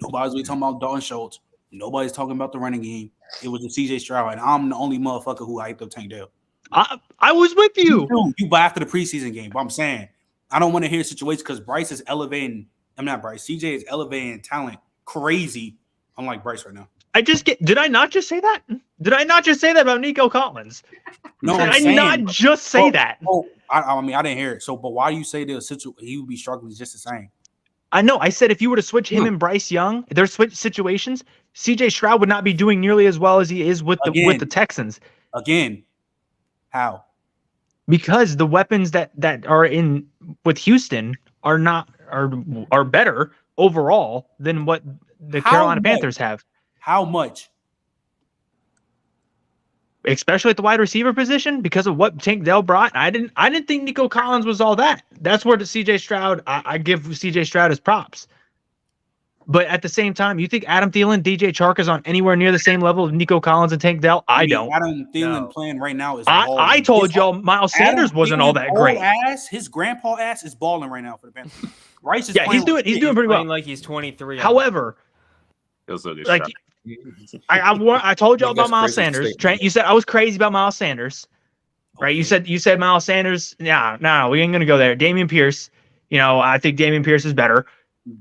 Nobody's really talking about Dalton Schultz. Nobody's talking about the running game. It was the CJ Stroud, and I'm the only motherfucker who hyped up Tank Dell. I was with you. You buy after the preseason game, but I'm saying I don't want to hear situations, because Bryce is elevating. I'm not Bryce. CJ is elevating talent crazy. I'm like Bryce right now. Did I not just say that? Did I not just say that about Nico Collins? No, did I not just say that? I mean, I didn't hear it. So, but why do you say he would be struggling just the same? I know. I said if you were to switch him and Bryce Young, their switch situations, CJ Stroud would not be doing nearly as well as he is with the Texans. Again, how? Because the weapons that are in with Houston are better overall than what the Carolina Panthers have. How much? Especially at the wide receiver position, because of what Tank Dell brought. I didn't think Nico Collins was all that. That's where the CJ Stroud, I give CJ Stroud his props. But at the same time, you think Adam Thielen, DJ Chark is on anywhere near the same level of Nico Collins and Tank Dell? I don't. Adam Thielen playing right now is balling. I told y'all Miles Sanders wasn't all that great. His grandpa ass is balling right now for the Panthers. Rice is he's doing pretty well. Like he's 23. However, I told y'all about Miles Sanders. Trent, you said I was crazy about Miles Sanders, right? You said Miles Sanders. No, we ain't gonna go there. Dameon Pierce. I think Dameon Pierce is better,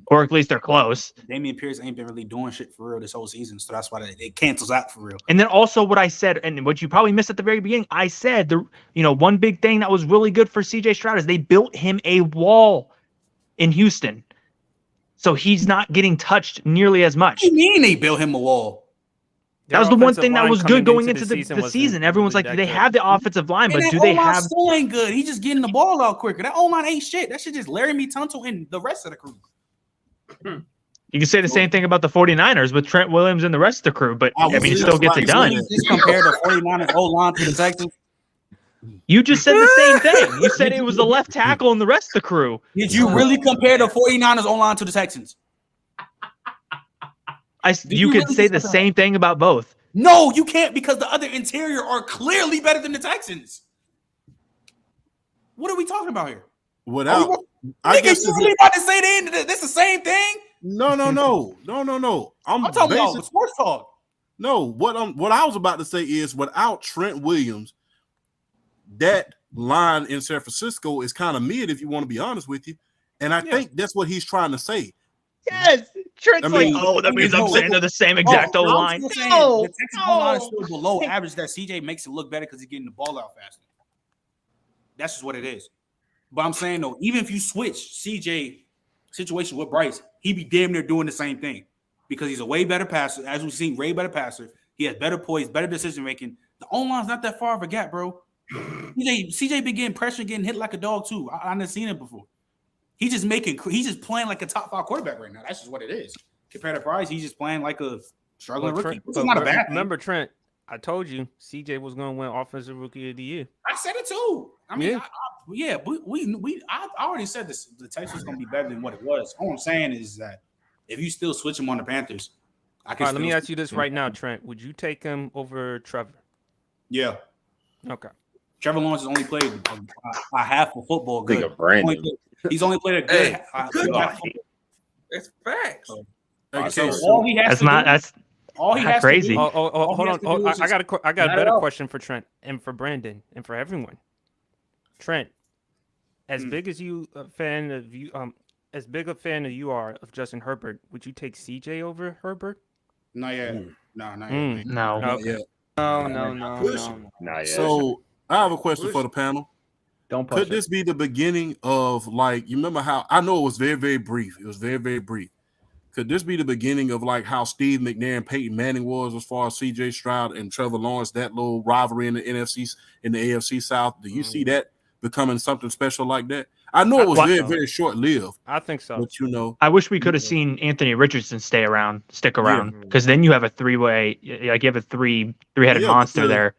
or at least they're close. Dameon Pierce ain't been really doing shit for real this whole season, so that's why it cancels out for real. And then also what I said, and what you probably missed at the very beginning, I said one big thing that was really good for CJ Stroud is they built him a wall in Houston. so he's not getting touched nearly as much. What do you mean they built him a wall? That was the one thing that was good going into the season. Everyone's like, they have the offensive line, but do they have? Still ain't good. He just getting the ball out quicker. That O-line ain't shit. That shit just Laramie Tunsil and the rest of the crew. You can say the same thing about the 49ers with Trent Williams and the rest of the crew, but I mean, it still gets it done. Just compare the 49ers O-line to the Texans. You just said the same thing. You said it was the left tackle and the rest of the crew. Did you really compare the 49ers O-line to the Texans? You could say the same thing about both. No, you can't, because the other interior are clearly better than the Texans. What are we talking about here? I guess you really about to say this the same thing? No. I'm talking about sports talk. No, what I was about to say is, without Trent Williams, that line in San Francisco is kind of mid, if you want to be honest with you. And I think that's what he's trying to say. Yes, Trent's that means I'm saying they're the same exact O-line. The Texas O-line is still below average. That CJ makes it look better because he's getting the ball out faster. That's just what it is. But I'm saying, though, even if you switch CJ situation with Bryce, he'd be damn near doing the same thing because he's a way better passer. As we've seen, way better passer. He has better poise, better decision making. The O-line's not that far of a gap, bro. CJ been getting pressure, getting hit like a dog too. I've never seen it before. He's just playing like a top 5 quarterback right now. That's just what it is. Compared to Bryce, he's just playing like a struggling rookie. It's not a bad thing. Remember, Trent, I told you CJ was going to win Offensive Rookie of the Year. I said it too. I mean, I already said this. The Texans going to be better than what it was. All I'm saying is that if you still switch him on the Panthers, let me ask you this right now, Trent. Would you take him over Trevor? Yeah. Okay. Trevor Lawrence has only played a half of football good. He's only played a good half. It's facts. So all he has that's crazy. Hold on. I got a better question for Trent and for Brandon and for everyone. Trent, as big as you a fan of you, as big a fan as you are of Justin Herbert, would you take CJ over Herbert? Not yet. No. No. Okay. No. Not yet. So I have a question for the panel. Could this be the beginning of, like, you remember how, I know it was very, very brief. It was very, very brief. Could this be the beginning of like how Steve McNair and Peyton Manning was as far as CJ Stroud and Trevor Lawrence, that little rivalry in the AFC South? Do you see that becoming something special like that? I know it was very, very short-lived. I think so. But I wish we could have seen Anthony Richardson stick around, because then you have a three-way, like you have a three-headed monster there.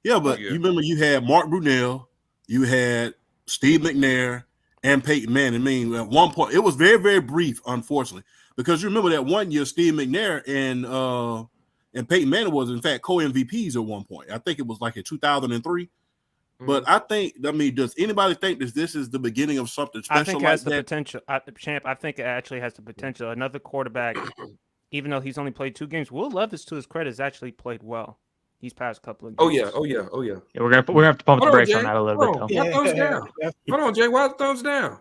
Yeah, but you remember you had Mark Brunell, you had Steve McNair, and Peyton Manning. I mean, at one point, it was very, very brief, unfortunately, because you remember that one year Steve McNair and Peyton Manning was, in fact, co-MVPs at one point. I think it was like in 2003. But I mean, does anybody think that this is the beginning of something special? I think it has the potential. Champ, I think it actually has the potential. Another quarterback, even though he's only played 2 games, Will Levis, to his credit, has actually played well these past couple of games. Oh yeah. Yeah, we're gonna have to pump the brakes on that a little bit. Why thumbs down? Hold on, Jay. Why thumbs down?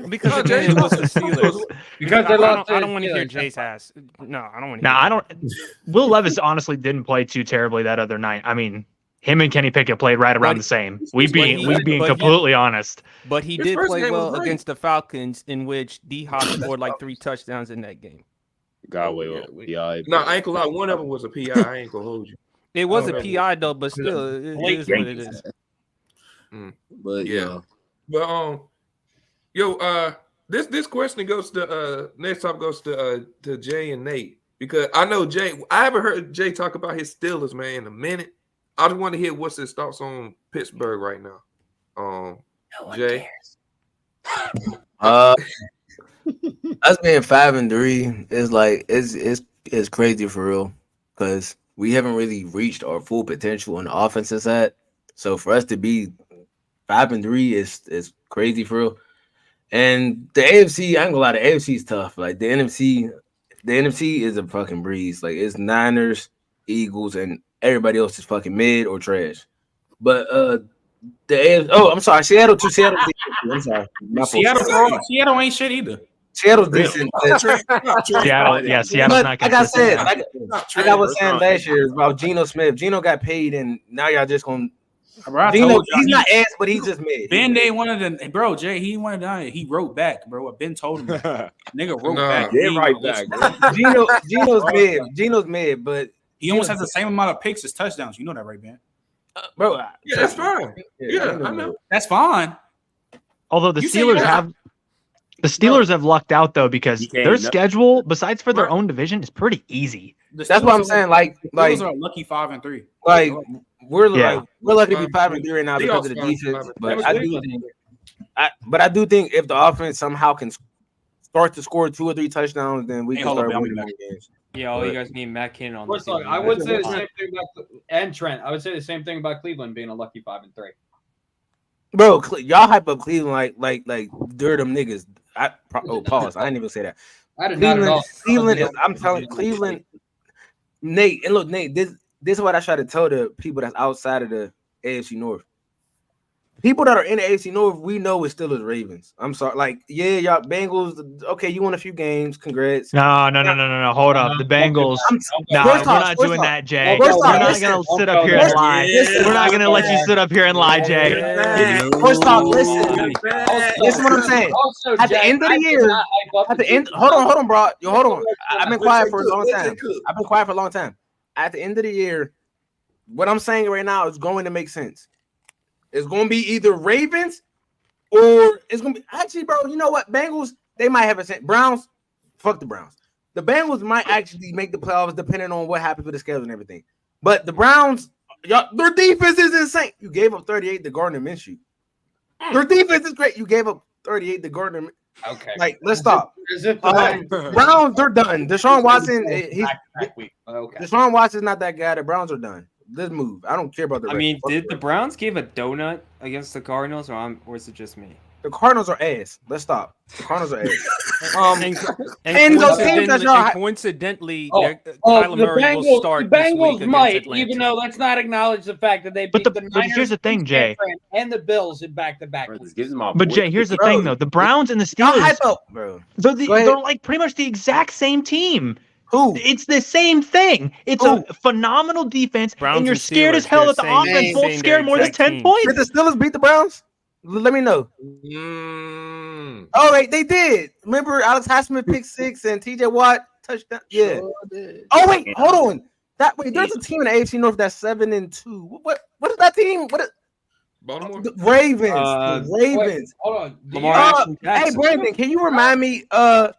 Because Jay was the Steelers. Because I don't want to hear Jay's ass. No, I don't want to. No, I don't. Will Levis honestly didn't play too terribly that other night. I mean, him and Kenny Pickett played right around the same. We being completely honest. But he did play well against the Falcons, in which D-Hop scored like 3 touchdowns in that game. No, I ain't gonna lie. One of them was a PI. I ain't gonna hold you. It was a PI though, but still, it is what it is. But yeah. But this question goes to next time goes to Jay and Nate, because I know Jay. I haven't heard Jay talk about his Steelers, man, in a minute. I just want to hear what's his thoughts on Pittsburgh right now. Jay. Us being 5-3 is like it's crazy for real, because we haven't really reached our full potential on the offensive side. So for us to be 5-3 is crazy for real. And the AFC, I ain't gonna lie, the AFC is tough. Like the NFC is a fucking breeze. Like it's Niners, Eagles, and everybody else is fucking mid or trash. But the AFC, I'm sorry, Seattle too. I'm sorry. Seattle ain't shit either. Seattle's decent. Seattle's not consistent. Like I said, like I was saying last year about Geno Smith. Geno got paid, and now y'all just gonna Bro, He's not ass, but he's just mid. Ben ain't one of the bro. Jay, he wanted to. He wrote back, bro. What Ben told him, nigga wrote back. Yeah, right back. Geno's mid. Geno's mid, but he almost has the same amount of picks as touchdowns. You know that, right, Ben? Bro, yeah, that's fine. Yeah, I know. That's fine. Although the Steelers have lucked out though because their schedule, besides for their own division, is pretty easy. That's what I'm saying. Like are lucky 5-3. Like we're lucky to be 5-3 right now because of the defense. But I do think if the offense somehow can start to score 2 or 3 touchdowns, then we can start winning games. Yeah, all you guys need Matt Cannon on the team. I would say the same thing about and Trent. I would say the same thing about Cleveland being a lucky 5-3. Bro, y'all hype up Cleveland like they're them niggas. Pause. I didn't even say that. I did not at all. Cleveland is. I'm telling Cleveland. Nate, and look, Nate. This is what I try to tell the people that's outside of the AFC North. People that are in the AFC North, we know it's still as Ravens. I'm sorry, like y'all Bengals. Okay, you won a few games. Congrats. No. Hold up, the Bengals. No, we're not doing that, Jay. We're not gonna sit up here and lie. We're not gonna let you sit up here and lie, Jay. First off, listen what I'm saying. At the end of the year, hold on, bro. Hold on. I've been quiet for a long time. At the end of the year, what I'm saying right now is going to make sense. It's going to be either Ravens or it's going to be actually, bro. You know what? Bengals, they might have a chance. Browns, fuck the Browns. The Bengals might actually make the playoffs depending on what happens with the schedule and everything. But the Browns, their defense is insane. You gave up 38 to Gardner Minshew. Their defense is great. You gave up 38 to Gardner. Okay. Like, let's stop. Browns, they're done. Deshaun Watson, Deshaun Watson's not that guy. The Browns are done. Let's move. I don't care about the I mean, did the Browns give a donut against the Cardinals, or is it just me? The Cardinals are ass. Let's stop. The Cardinals are ass. And those teams that coincidentally, Kyler Murray will start the Bengals this week might, even though let's not acknowledge the fact that they beat the Niners. But here's the thing, Jay. And the Bills in back-to-back. But Jay, here's the thing, though. The Browns and the Steelers, they're like pretty much the exact same team. Who? It's the same thing. It's a phenomenal defense, and you're scared as hell that the offense won't scare more than 10 points. Did the Steelers beat the Browns? Let me know. Oh, wait, they did. Remember Alex Highsmith pick 6 and TJ Watt touchdown? Yeah. Oh, wait, hold on. There's a team in the AFC North that's 7-2. What is that team? Baltimore? The Ravens. The Ravens. Hold on. Hey, Brandon, can you remind me that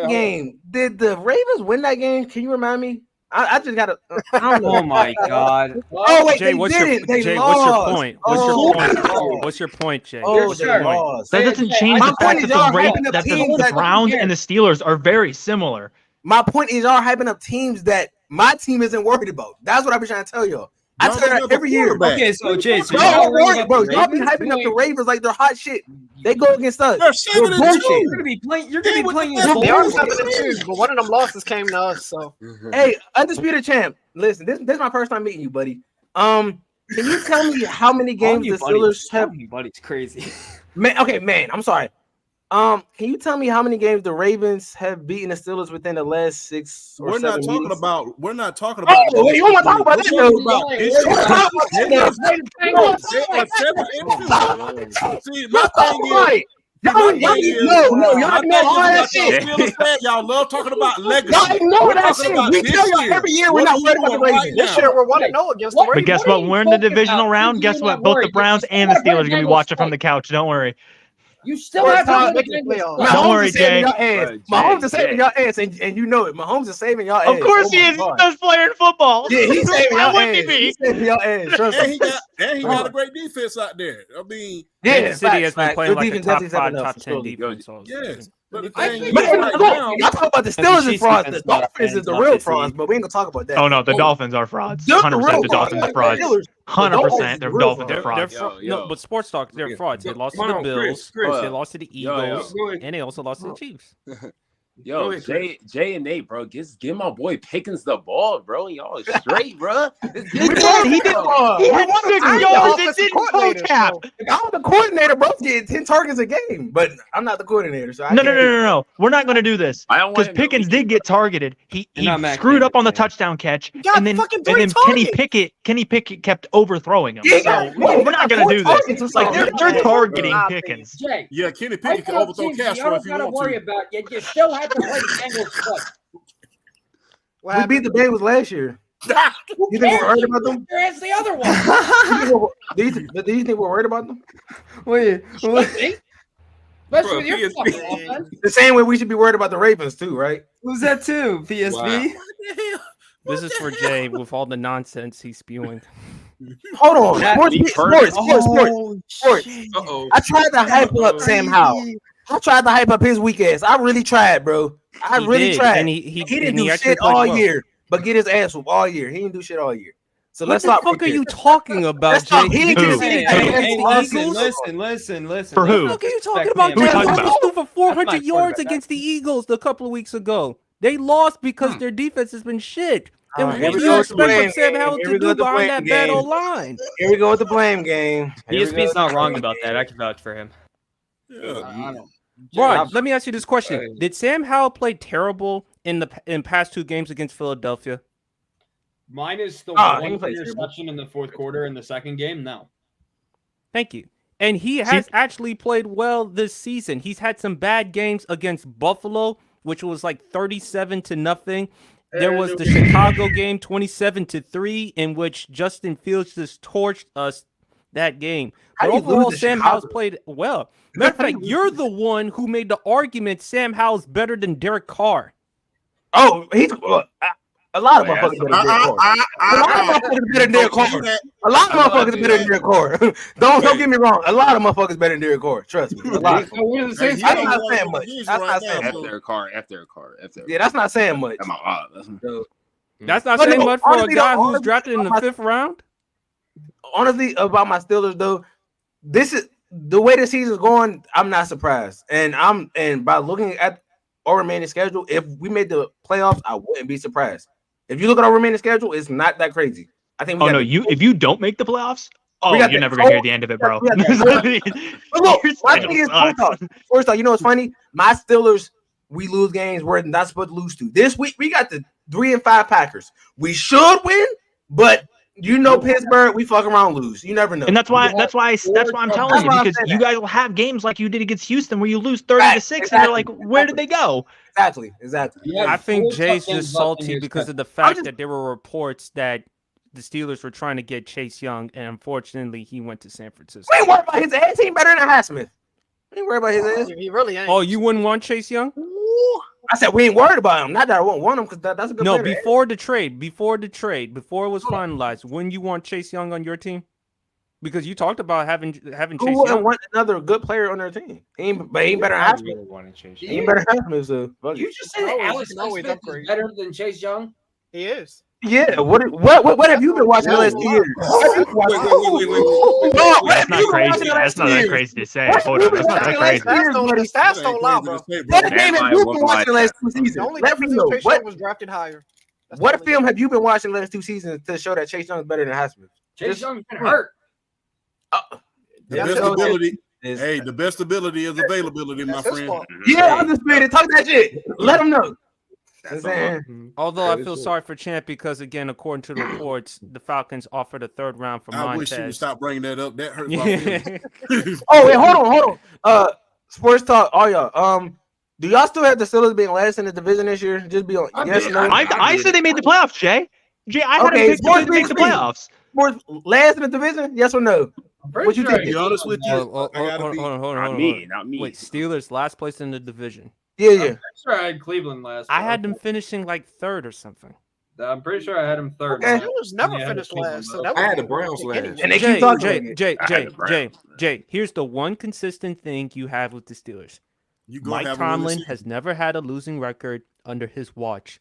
game? Did the Ravens win that game? Can you remind me? I just gotta. I don't know. Oh my God! Oh wait, Jay, what's your point? What's your point, Jay? That doesn't change the fact that the Browns and the Steelers are very similar. My point is, y'all hyping up teams that my team isn't worried about. That's what I've been trying to tell y'all. I tell you that every year. Okay, so Jay, y'all be hyping up the Ravens like they're hot shit. They go against us. You're gonna be playing. They are 7-2, but one of them losses came to us. So, hey, undisputed champ. Listen, this is my first time meeting you, buddy. Can you tell me how many games the Steelers have? Buddy's crazy. Man, I'm sorry. Can you tell me how many games the Ravens have beaten the Steelers within the last 6 or 7 weeks? We're not talking about. Oh, you want to talk about that? See, my thing is. Y'all love talking about legacy. Y'all ignore that shit. We tell y'all every year we're not worried about the Ravens. This year we're 1-0 against the Ravens. But guess what? We're in the divisional round. Guess what? Both the Browns and the Steelers are gonna be watching from the couch. Don't worry. You still have to make the playoffs. Don't worry, Jay. Mahomes is saving your ass, and you know it. Mahomes is saving your ass. Of course he is. He's the best player in football. Yeah, he's saving your ass. He's saving your ass. And he got a great defense out there. I mean, Kansas City has been playing like a top 5, top 10 defense. Yes. Y'all talk about the Steelers and frauds. The Dolphins is the real frauds, but we ain't gonna talk about that. Oh no, the Dolphins are frauds. 100% the Dolphins are frauds. 100% they're Dolphins are frauds. No, but sports talk, they're frauds. They lost to the Bills, they lost to the Eagles, and they also lost to the Chiefs. Yo, Jay and Nate, bro, give my boy Pickens the ball, bro. Y'all is straight, bro. He did 6 yards and didn't toe tap. If I'm the coordinator, bro, get 10 targets a game, but I'm not the coordinator, so No. We're not going to do this because Pickens did get targeted. He screwed up on the touchdown catch, and then Kenny Pickett kept overthrowing him. So we're not going to do this. Like they're targeting Pickens. Yeah, Kenny Pickett can overthrow Castro if you want to. Worry about you still have to play the Bengals. We beat the Bengals last year. You think we're worried about them? That's the other one. Do you think we're worried about them? Wait. Especially with your offense. The same way we should be worried about the Ravens too, right? Who's that too? PSV? Wow. This is for Jay with all the nonsense he's spewing. Hold on. Sports. Uh-oh. I tried to hype up Sam Howell. I tried to hype up his weak ass. I really tried, bro. I really tried. And he didn't do shit all year, but get his ass whooped all year. He didn't do shit all year. So let's stop. What the fuck are you talking about, Jay? Listen. For who? What are you talking about, Jay? He threw for 400 yards against the Eagles a couple of weeks ago. They lost because their defense has been shit. And what do you expect Sam Howell to do behind that bad old line? Here we go with the blame game. ESPN's not wrong about that. I can vouch for him. Ron, let me ask you this question: did Sam Howell play terrible in past 2 games against Philadelphia? Minus the one interception in the fourth quarter in the second game, no. Thank you. And he has actually played well this season. He's had some bad games against Buffalo, which was like 37-0. There was the Chicago game, 27-3, in which Justin Fields just torched us that game. But overall, Sam Howell's played well. Matter of fact, you're the one who made the argument Sam Howell's better than Derek Carr. Oh, he's a lot of motherfuckers better than Derek Carr. A lot of motherfuckers better than Derek Carr. Don't get me wrong. A lot of motherfuckers better than Derek Carr. Trust me. A lot. That's not saying much. That's not saying much. After Carr. Yeah, that's not saying much. That's not saying much for a guy who's drafted in the 5th round. Honestly, about my Steelers though, this is the way the season's going. I'm not surprised, and by looking at our remaining schedule, if we made the playoffs, I wouldn't be surprised. If you look at our remaining schedule, it's not that crazy. I think. If you don't make the playoffs, you're never gonna hear the end of it, bro. Look, my thing is first off, you know what's funny? My Steelers, we lose games we're not supposed to lose to. This week we got the 3-5 Packers. We should win, but. You know Pittsburgh, we fuck around lose. You never know. And that's why I'm telling you, because you guys will have games like you did against Houston where you lose 30-6 and you're like, where did they go? Exactly. Yeah, I think Jay's just salty because of the fact that there were reports that the Steelers were trying to get Chase Young, and unfortunately he went to San Francisco. We ain't worried about his ass. He ain't better than Highsmith. We ain't worried about his ass. He really ain't. Oh, you wouldn't want Chase Young? I said we ain't worried about him. Not that I won't want him because that's a good player. No, before the trade, before it was finalized, wouldn't you want Chase Young on your team? Because you talked about having Chase Young. Want another good player on their team. He ain't better than Highsmith. He ain't better than Highsmith. So you just said that Alex Smith is better than Chase Young? He is. Yeah, what have you been watching the last 2 years? That's not crazy. That's not that crazy to say. Hold on, that's not that crazy. The stats don't lie, bro. What game have you been watching the last 2 seasons? Let me know. What was drafted higher? What film have you been watching the last 2 seasons to show that Chase Young is better than Highsmith? Chase Young's been hurt. The best ability. Hey, the best ability is availability, my friend. Yeah, I'm just saying. Talk that shit. Let them know. Although I feel sorry for Champ because, again, according to the reports, the Falcons offered a 3rd round for Montez. I wish you would stop bringing that up. That hurt my feelings. Oh, wait, hold on. Sports talk, all y'all. Do y'all still have the Steelers being last in the division this year? Just be on. Yes, no. I said they made the playoffs, Jay. I had them picked to make the playoffs. Sports last in the division? Yes or no? What you think? To be honest with you, hold on. Not me. Wait, Steelers last place in the division. Yeah. I'm sure I had Cleveland last. I had them finishing like 3rd or something. I'm pretty sure I had them 3rd. Okay. It was never finished last. So that I had the Browns last. And they keep talking. Jay, here's the one consistent thing you have with the Steelers. Mike Tomlin has never had a losing record under his watch.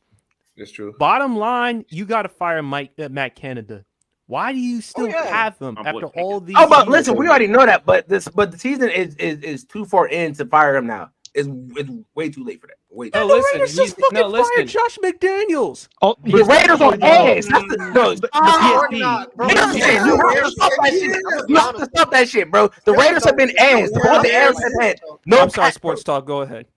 That's true. Bottom line, you got to fire Matt Canada. Why do you still have him after all these? Oh, but listen, we already know that. But the season is too far in to fire him now. it's way too late for that. Way too No, late. listen, he's fired Josh McDaniels. Oh, The Raiders on ass. That's the You have to stop that shit, bro. The Raiders have been ass. The Raiders have had no. I'm sorry, Sports Talk. Go ahead.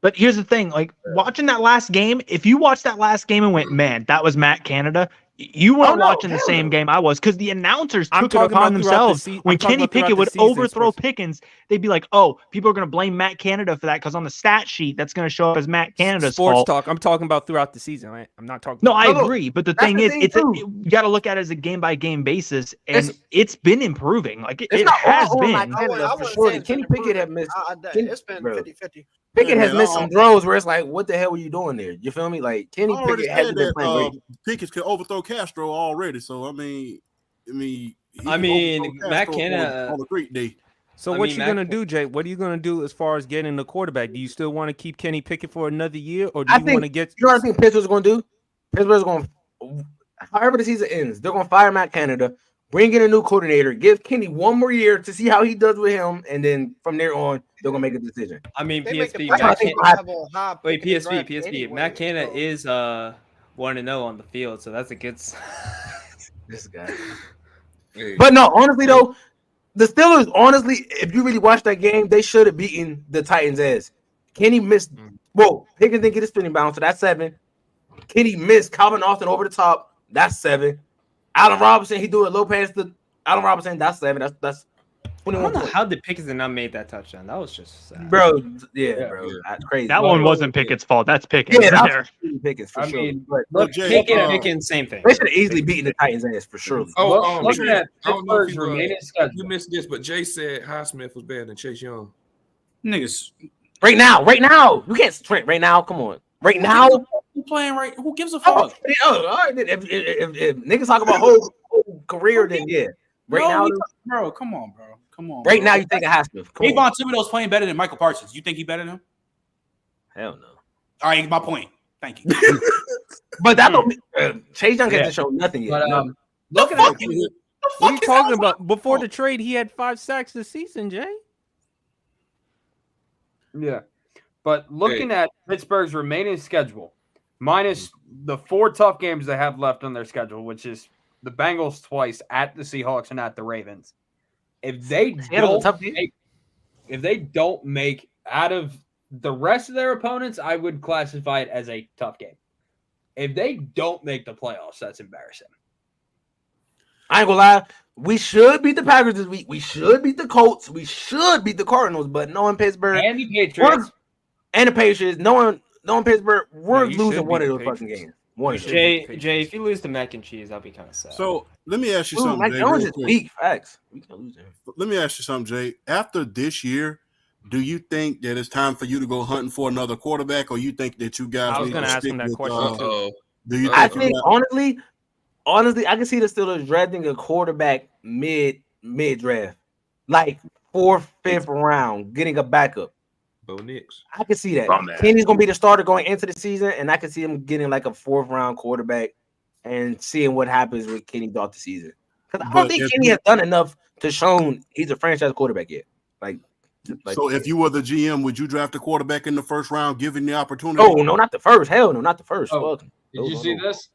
But here's the thing, like watching that last game, if you watched that last game and went, man, that was Matt Canada, you weren't watching the same game I was, because the announcers took it upon themselves. When Kenny Pickett would overthrow Pickens, they'd be like, oh, people are going to blame Matt Canada for that because on the stat sheet, that's going to show up as Matt Canada's Sports fault. Talk. I'm talking about throughout the season. Right? I'm not talking. No, I agree. But the thing is, you got to look at it as a game-by-game basis, and it's been improving. Like, it has been. For sure. Kenny Pickett have missed. It's been 50-50. Pickett has missed some throws where it's like, what the hell were you doing there? You feel me? Like, Kenny Pickett hasn't been playing great. Pickett can overthrow Castro already. So, Matt Canada on a great day. So what you gonna do, Jay? What are you gonna do as far as getting the quarterback? Do you still want to keep Kenny Pickett for another year, or do you want to get? You know what I think Pittsburgh's gonna do? Pittsburgh's gonna, however the season ends, they're gonna fire Matt Canada, bring in a new coordinator, give Kenny one more year to see how he does with him, and then from there on, they're gonna make a decision. PSP. Matt Canada is 1-0 on the field, so that's a good. This guy. But no, honestly though, the Steelers, honestly, if you really watch that game, they should have beaten the Titans' ass. Kenny missed. Whoa, Pickens didn't get his spinning bounce, so that's 7. Kenny missed Calvin Austin over the top. That's 7. Allen Robinson, he threw a low pass to Allen Robinson. That's 7. That's 21. I don't know how did Pickens not made that touchdown. That was just sad. Bro. That's crazy. That one wasn't Pickett's fault. That's Pickens. Yeah, that's Pickens for sure. Pickens, same thing. They should have easily beaten the Titans' ass for sure. Looking at Pittsburgh's remaining schedule. You missed this, but Jay said Highsmith was better than Chase Young. Niggas. Right now. You can't sprint right now. Come on. Right now. You playing right? Who gives a fuck? All right. If niggas talk about whole career, then yeah. Right now, bro, come on, bro. Right now, you think of Highsmith. Avon Thibodeau's playing better than Michael Parsons. You think he better than him? Hell no. All right, my point. Thank you. But that don't Chase Young hasn't shown nothing yet. But, looking at what are you talking about? Before the trade, he had 5 sacks this season, Jay. Yeah. But looking at Pittsburgh's remaining schedule, minus the 4 tough games they have left on their schedule, which is the Bengals twice, at the Seahawks, and at the Ravens. If they don't make out of the rest of their opponents, I would classify it as a tough game. If they don't make the playoffs, that's embarrassing. I ain't gonna lie. We should beat the Packers this week. We should beat the Colts. We should beat the Cardinals. But knowing Pittsburgh and the Patriots and the Patriots, knowing Pittsburgh, we're losing one of those fucking games. Jay, if you lose the mac and cheese, I'll be kind of sad. So let me ask you something. Like Jay, is weak. Facts. We can lose him. Let me ask you something, Jay. After this year, do you think that it's time for you to go hunting for another quarterback, or you think that you guys? I was going to ask him that question too. Do you? I think honestly, I can see the Steelers drafting a quarterback mid draft, like 4th, 5th round, getting a backup. Bo Nix. I can see that. Kenny's gonna be the starter going into the season, and I can see him getting like a 4th round quarterback and seeing what happens with Kenny throughout the season. Because I don't think Kenny has done enough to show he's a franchise quarterback yet. Like, so if you were the GM, would you draft a quarterback in the 1st round, given the opportunity? Oh no, not the 1st. Hell no, not the 1st. Oh, did you see this?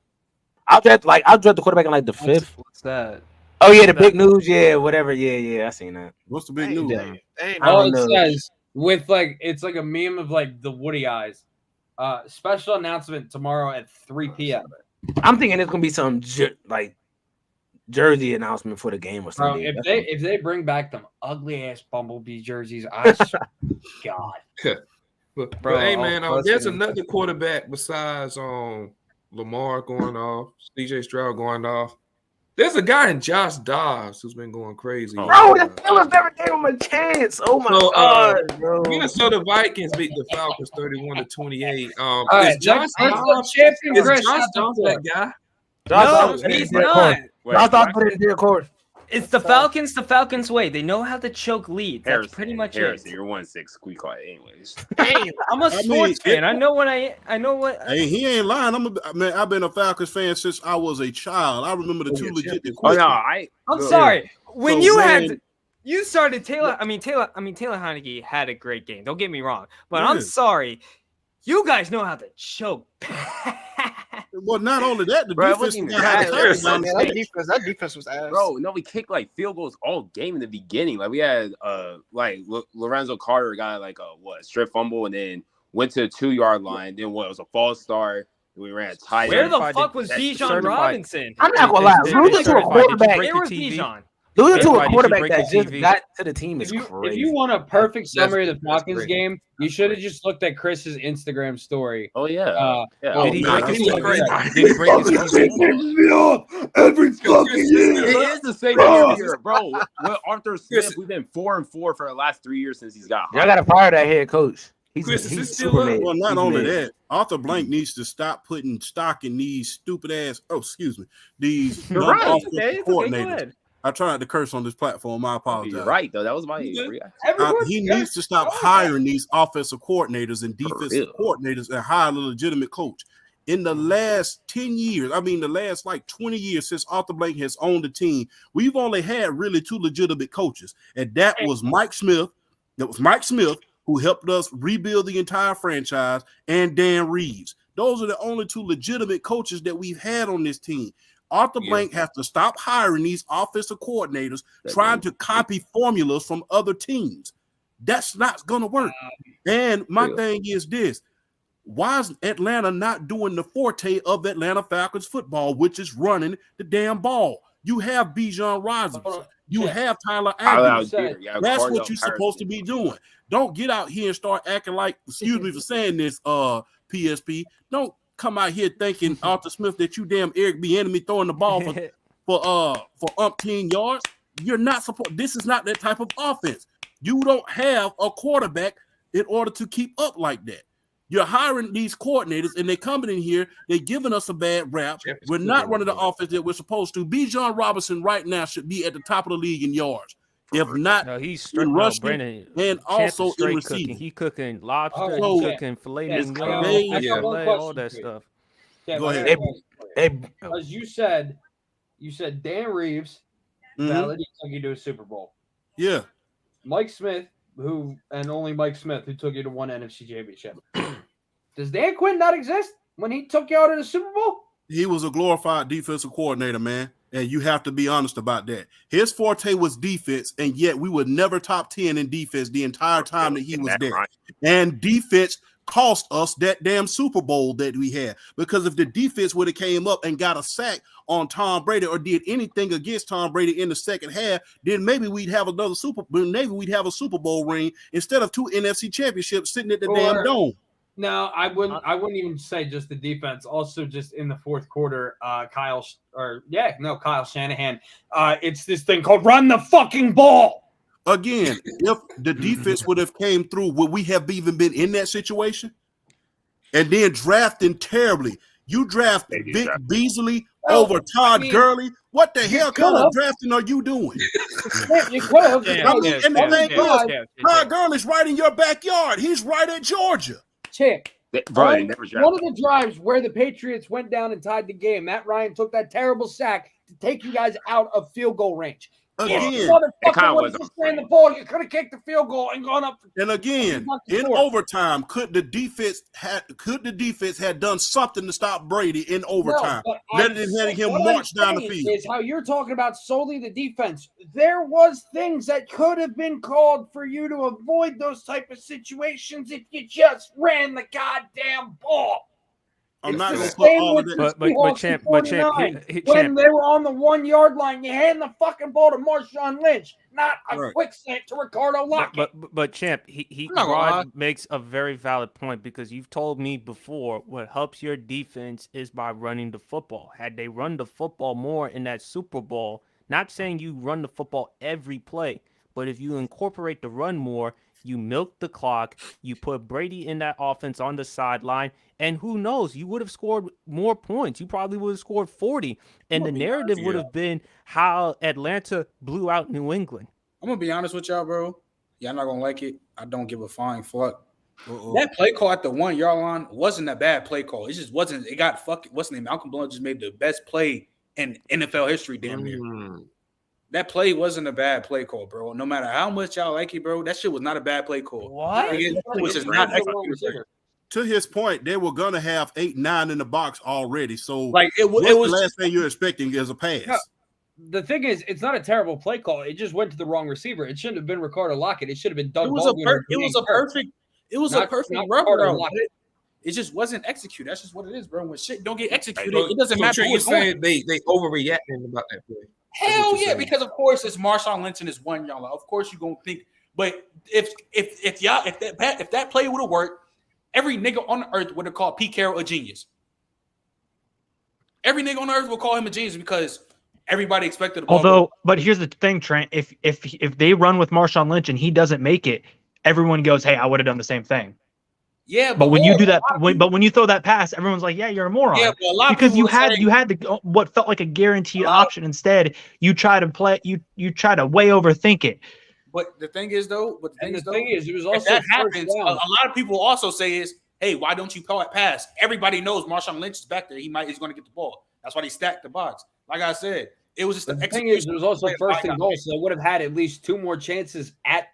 I'll draft the quarterback in like the 5th. What's that? Oh yeah, the big news. Yeah, whatever. Yeah, I seen that. What's the big news? All it says with it's like a meme of like the Woody eyes. Special announcement tomorrow at 3 p.m. I'm thinking it's gonna be some like jersey announcement for the game or something. Bro, if they bring back them ugly ass Bumblebee jerseys, I swear to God. Bro, hey man, there's another quarterback besides Lamar going off, CJ Stroud going off. There's a guy in Josh Dobbs who's been going crazy. Bro, the Steelers never gave him a chance. Oh my God, bro. Minnesota Vikings beat the Falcons 31-28. Is Josh Dobbs that guy? No, he's not. Josh Dobbs put it in the court. It's the Falcons way. They know how to choke leads. That's pretty much it. You're 1-6. Squeak quiet, anyways. Hey, I'm a sports fan. I know what. Hey, he ain't lying. I've been a Falcons fan since I was a child. I remember the two legit. I'm sorry. When you had You started Taylor. I mean Taylor Heineke had a great game. Don't get me wrong, but I'm sorry. You guys know how to choke. Well, not only that, the Bro, defense that defense was ass. Bro, no, we kicked like field goals all game in the beginning. Like we had like Lorenzo Carter got like a strip fumble and then went to the 2-yard line. Then it was a false start. We ran tight. Where the fuck was Bijan Robinson? I'm not gonna lie. Losing to a quarterback. Where was Bijan? Losing to a quarterback that just got to the team is crazy. If you want a perfect summary of the Falcons game, you should have just looked at Chris's Instagram story. Oh yeah. Did he break his TV? Did he break his every fucking year? It is the same year, bro. With Arthur Smith, we've been 4-4 for the last 3 years since he's got. Y'all gotta fire that head coach. He's Superman. Well, not only that, Arthur Blank needs to stop putting stock in these stupid ass. Oh, excuse me, these offensive coordinators. I tried to curse on this platform. I apologize. You're right, though. That was my he needs to stop hiring these offensive coordinators and defensive coordinators and hire a legitimate coach. In the last 10 years, I mean, the last like 20 years since Arthur Blank has owned the team, we've only had really 2 legitimate coaches, and that was Mike Smith. That was Mike Smith, who helped us rebuild the entire franchise, and Dan Reeves. Those are the only 2 legitimate coaches that we've had on this team. Arthur Blank has to stop hiring these offensive coordinators, trying to copy formulas from other teams. That's not going to work. And my thing is this. Why is Atlanta not doing the forte of Atlanta Falcons football, which is running the damn ball? You have Bijan Robinson. You have Tyler Algier. That's what you're supposed to be doing. Don't get out here and start acting like, excuse me for saying this, PSP. Don't come out here thinking, Arthur Smith, that you damn Eric Bieniemy throwing the ball for umpteen yards. You're not supposed. This is not that type of offense. You don't have a quarterback in order to keep up like that. You're hiring these coordinators, and they're coming in here. They're giving us a bad rap. We're not running the offense that we're supposed to. Bijan Robinson right now should be at the top of the league in yards. If not, he's in rushing and also in receiving. Cooking. He cooking lobster, he cooking filet mignon, all that stuff. Go ahead. As you said Dan Reeves, validated took you to a Super Bowl. Yeah. Mike Smith, only Mike Smith, who took you to one NFC championship. Does Dan Quinn not exist when he took you out of the Super Bowl? He was a glorified defensive coordinator, man. And you have to be honest about that. His forte was defense, and yet we were never top 10 in defense the entire time that he was there. Right. And defense cost us that damn Super Bowl that we had. Because if the defense would have came up and got a sack on Tom Brady or did anything against Tom Brady in the second half, then maybe we'd have a Super Bowl ring instead of 2 NFC championships sitting at the damn dome. No, I wouldn't even say just the defense. Also, just in the fourth quarter, Kyle Shanahan. It's this thing called run the fucking ball. Again, if the defense would have came through, would we have even been in that situation? And then drafting terribly. You draft Vic Beasley over Todd Gurley. What the hell kind of drafting are you doing? You could have. And the thing is, Todd Gurley's right in your backyard. He's right at Georgia. Chip. One of the drives where the Patriots went down and tied the game, Matt Ryan took that terrible sack to take you guys out of field goal range. Again, if motherfucker was just playing the ball, you could have kicked the field goal and gone up. And again, in overtime, could the defense had done something to stop Brady in overtime? Letting him march down the field. Is how you're talking about solely the defense. There was things that could have been called for you to avoid those type of situations if you just ran the goddamn ball. I'm not going to put all of that. But champ, when they were on the 1 yard line, you hand the fucking ball to Marshawn Lynch, not a quick slant to Ricardo Lockett. But champ, Rod makes a very valid point because you've told me before what helps your defense is by running the football. Had they run the football more in that Super Bowl, not saying you run the football every play, but if you incorporate the run more, you milk the clock, you put Brady in that offense on the sideline, and who knows, you would have scored more points. You probably would have scored 40. And the narrative would have been how Atlanta blew out New England. I'm going to be honest with y'all, bro. Y'all not going to like it. I don't give a flying fuck. That play call at the 1 yard line wasn't a bad play call. It just wasn't. It got fucking, what's his name? Malcolm Blount just made the best play in NFL history, damn near. That play wasn't a bad play call, bro. No matter how much y'all like it, bro, that shit was not a bad play call. What? It was just not executed. To his point, they were gonna have 8-9 in the box already. So, like it was the last thing you're expecting is a pass. No, the thing is, it's not a terrible play call. It just went to the wrong receiver. It shouldn't have been Ricardo Lockett. It should have been Doug Baldwin. It was a perfect rubber out. It just wasn't executed. That's just what it is, bro. When shit don't get executed, it doesn't matter. You're saying they overreacting about that play. Hell yeah, because of course it's Marshawn Lynch and it's one y'all. Of course you're gonna think, but if that play would have worked, every nigga on the earth would have called Pete Carroll a genius. Every nigga on the earth will call him a genius because everybody expected the ball. But here's the thing, Trent. If they run with Marshawn Lynch and he doesn't make it, everyone goes, "Hey, I would have done the same thing." Yeah, but when you do that, when you throw that pass, everyone's like, "Yeah, you're a moron." Yeah, but a lot because of you had the what felt like a guaranteed option. Instead, you try to play. You try to way overthink it. But the thing is, it was also if that happens. A lot of people also say is, "Hey, why don't you call it pass?" Everybody knows Marshawn Lynch is back there. He's going to get the ball. That's why he stacked the box. Like I said, it was just the thing is, it was also first and goal, so they would have had at least 2 more chances at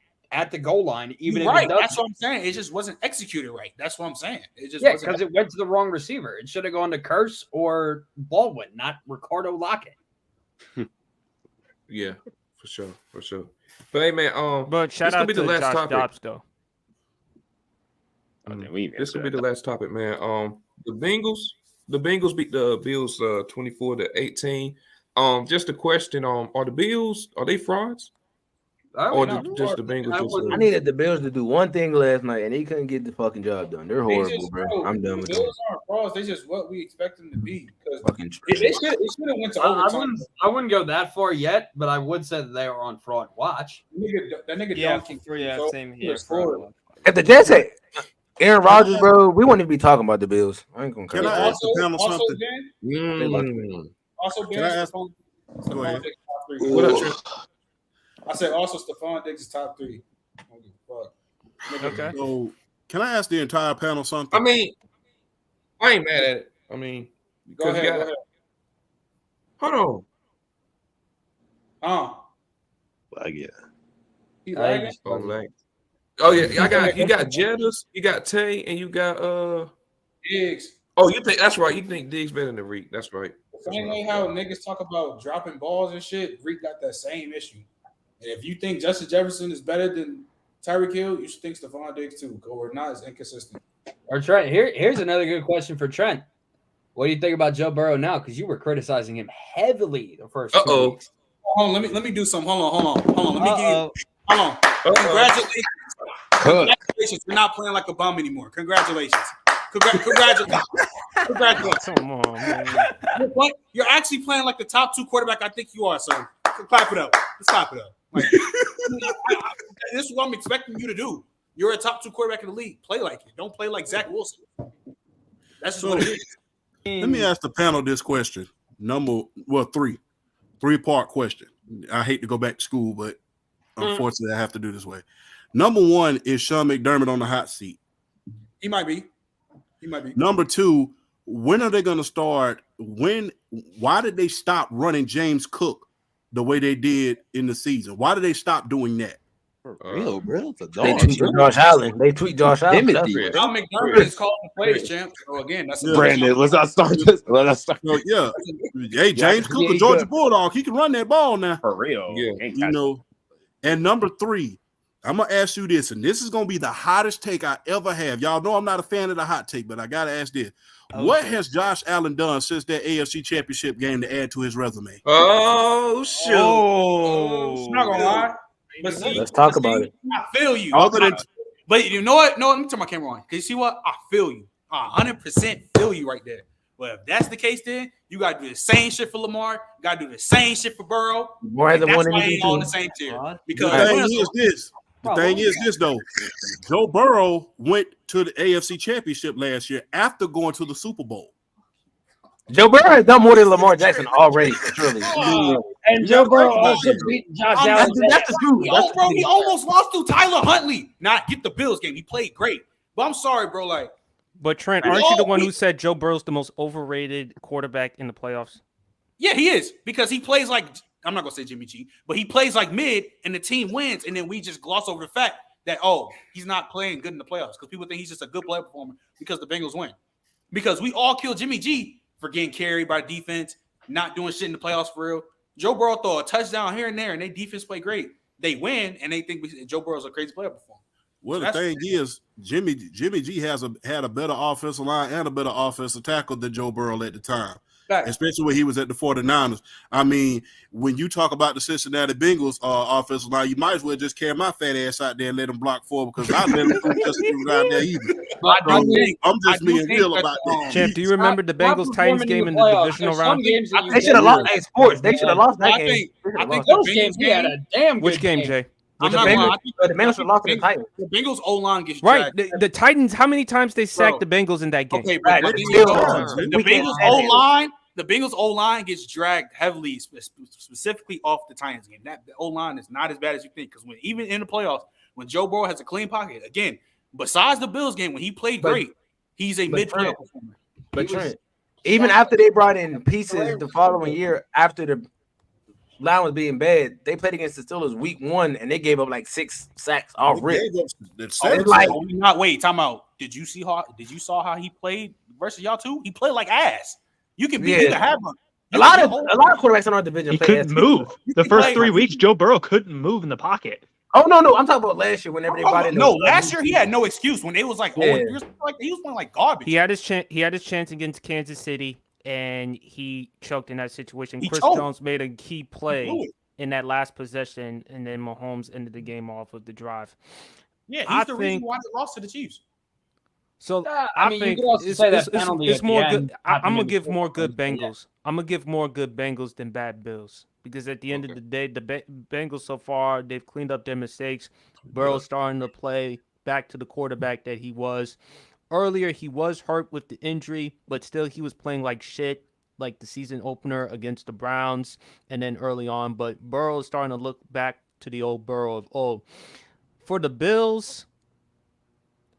the goal line. Even if right, that's what I'm saying. It just wasn't executed right. That's what I'm saying. It just because it went to the wrong receiver. It should have gone to Curse or Baldwin, not Ricardo Lockett. Yeah, for sure. But hey, man, but shout out to Josh Dobbs though. This could be the last topic, man. The Bengals beat the Bills 24-18. Just a question: are the Bills frauds? Or just the Bengals? I needed the Bills to do one thing last night, and they couldn't get the fucking job done. They're horrible, bro. I'm done with them. Bills aren't frauds. They just what we expect them to be. It should have went to overtime. I wouldn't go that far yet, but I would say that they are on fraud watch. That nigga dunking 3 same here. If the Jets had Aaron Rodgers, bro, we wouldn't be talking about the Bills. I ain't gonna. Can I ask the panel something? Also, can I ask? Go ahead. What up, Trent? I said also Stephon Diggs is top 3. Okay. So can I ask the entire panel something? I mean, I ain't mad at it. I mean, go ahead. Hold on. He lagging? Oh yeah, you got Jettas, you got Tay, and you got Diggs. Oh, you think that's right? You think Diggs better than Reek? That's right. Same way how niggas talk about dropping balls and shit, Reek got that same issue. And if you think Justin Jefferson is better than Tyreek Hill, you should think Stephon Diggs too, or not as inconsistent. Or Trent, here's another good question for Trent. What do you think about Joe Burrow now? Because you were criticizing him heavily the first 2 weeks. Hold on, let me do something. Hold on. Let me give you. Hold on. Congratulations. Congratulations. You're not playing like a bum anymore. Congratulations. Congratulations. Come on, man. What? You're actually playing like the top 2 quarterback I think you are, so clap it up. Let's clap it up. Like, this is what I'm expecting you to do. You're a top 2 quarterback in the league. Play like it. Don't play like Zach Wilson. That's just what it is. Let me ask the panel this question. 3-part question. I hate to go back to school, but unfortunately I have to do this way. Number 1, is Sean McDermott on the hot seat? He might be. Number 2, when are they going to start? Why did they stop running James Cook the way they did in the season? Why did they stop doing that? For real, bro. They tweet Josh Allen. John McDermott is calling the plays, champ. So again, that's Brandon. Let's not start this. Yeah. Hey, James Cook, a Georgia Bulldog. He can run that ball now. For real. Yeah. And number 3, I'm going to ask you this, and this is going to be the hottest take I ever have. Y'all know I'm not a fan of the hot take, but I got to ask this. Okay. What has Josh Allen done since that AFC Championship game to add to his resume? Oh, shoot. I'm not going to lie. But see, let's talk about it. I feel you. But you know what? No, let me turn my camera on. Because you see what? I feel you. I 100% feel you right there. Well, if that's the case, then you got to do the same shit for Lamar. You got to do the same shit for Burrow. That's why he ain't on the same tier. Because the thing is this, though. Joe Burrow went to the AFC Championship last year after going to the Super Bowl. Joe Burrow has done more than Lamar Jackson already, surely. And Joe Burrow also beat Josh Allen. That's the truth. Bro, he almost lost to Tyler Huntley. Not get the Bills game. He played great. But I'm sorry, bro. But Trent, aren't you the one who said Joe Burrow's the most overrated quarterback in the playoffs? Yeah, he is. Because he plays like I'm not gonna say Jimmy G, but he plays like mid, and the team wins, and then we just gloss over the fact that he's not playing good in the playoffs because people think he's just a good player performer because the Bengals win. Because we all kill Jimmy G for getting carried by defense, not doing shit in the playoffs for real. Joe Burrow throw a touchdown here and there, and they defense play great. They win, and they think Joe Burrow's a crazy player performer. Well, the thing is, Jimmy G had a better offensive line and a better offensive tackle than Joe Burrow at the time, especially when he was at the 49ers. I mean, when you talk about the Cincinnati Bengals offensive line, you might as well just carry my fat ass out there and let him block forward because I let him just out there either. I'm just being real about that. Champ, do you remember the Bengals-Titans game in the divisional round? They should have lost. Hey, sports. They should have lost that game. I think those games we had a damn good Which game, Jay? I'm not lying. The Bengals should lost to the Titans. The Bengals O-line gets right. dragged. The Titans. How many times they sacked the Bengals in that game? Okay, bro. The Bengals O-line gets dragged heavily, specifically off the Titans game. That the O-line is not as bad as you think because even in the playoffs, when Joe Burrow has a clean pocket, again, besides the Bills game when he played great, he's a mid-player performer. But Trent, even after they brought in pieces the following year, after the line was being bad, they played against the Steelers week 1 and they gave up like 6 sacks off rip. Wait, time out. Did you saw how he played versus y'all too? He played like ass. You can have him. A lot of quarterbacks in our division. He couldn't move. The first 3 weeks, Joe Burrow couldn't move in the pocket. Oh no, I'm talking about last year. Whenever they brought in, last year he had no excuse when they was like, he was playing like garbage. He had his chance against Kansas City. And he choked in that situation. Chris Jones made a key play in that last possession, and then Mahomes ended the game off with the drive. Yeah, he's the reason why they lost to the Chiefs. So I think it's more good. I'm gonna give more good Bengals. I'm gonna give more good Bengals than bad Bills because at the end of the day, the Bengals so far they've cleaned up their mistakes. Burrow's starting to play back to the quarterback that he was. Earlier, he was hurt with the injury, but still he was playing like shit, like the season opener against the Browns, and then early on. But Burrow is starting to look back to the old Burrow of old. For the Bills,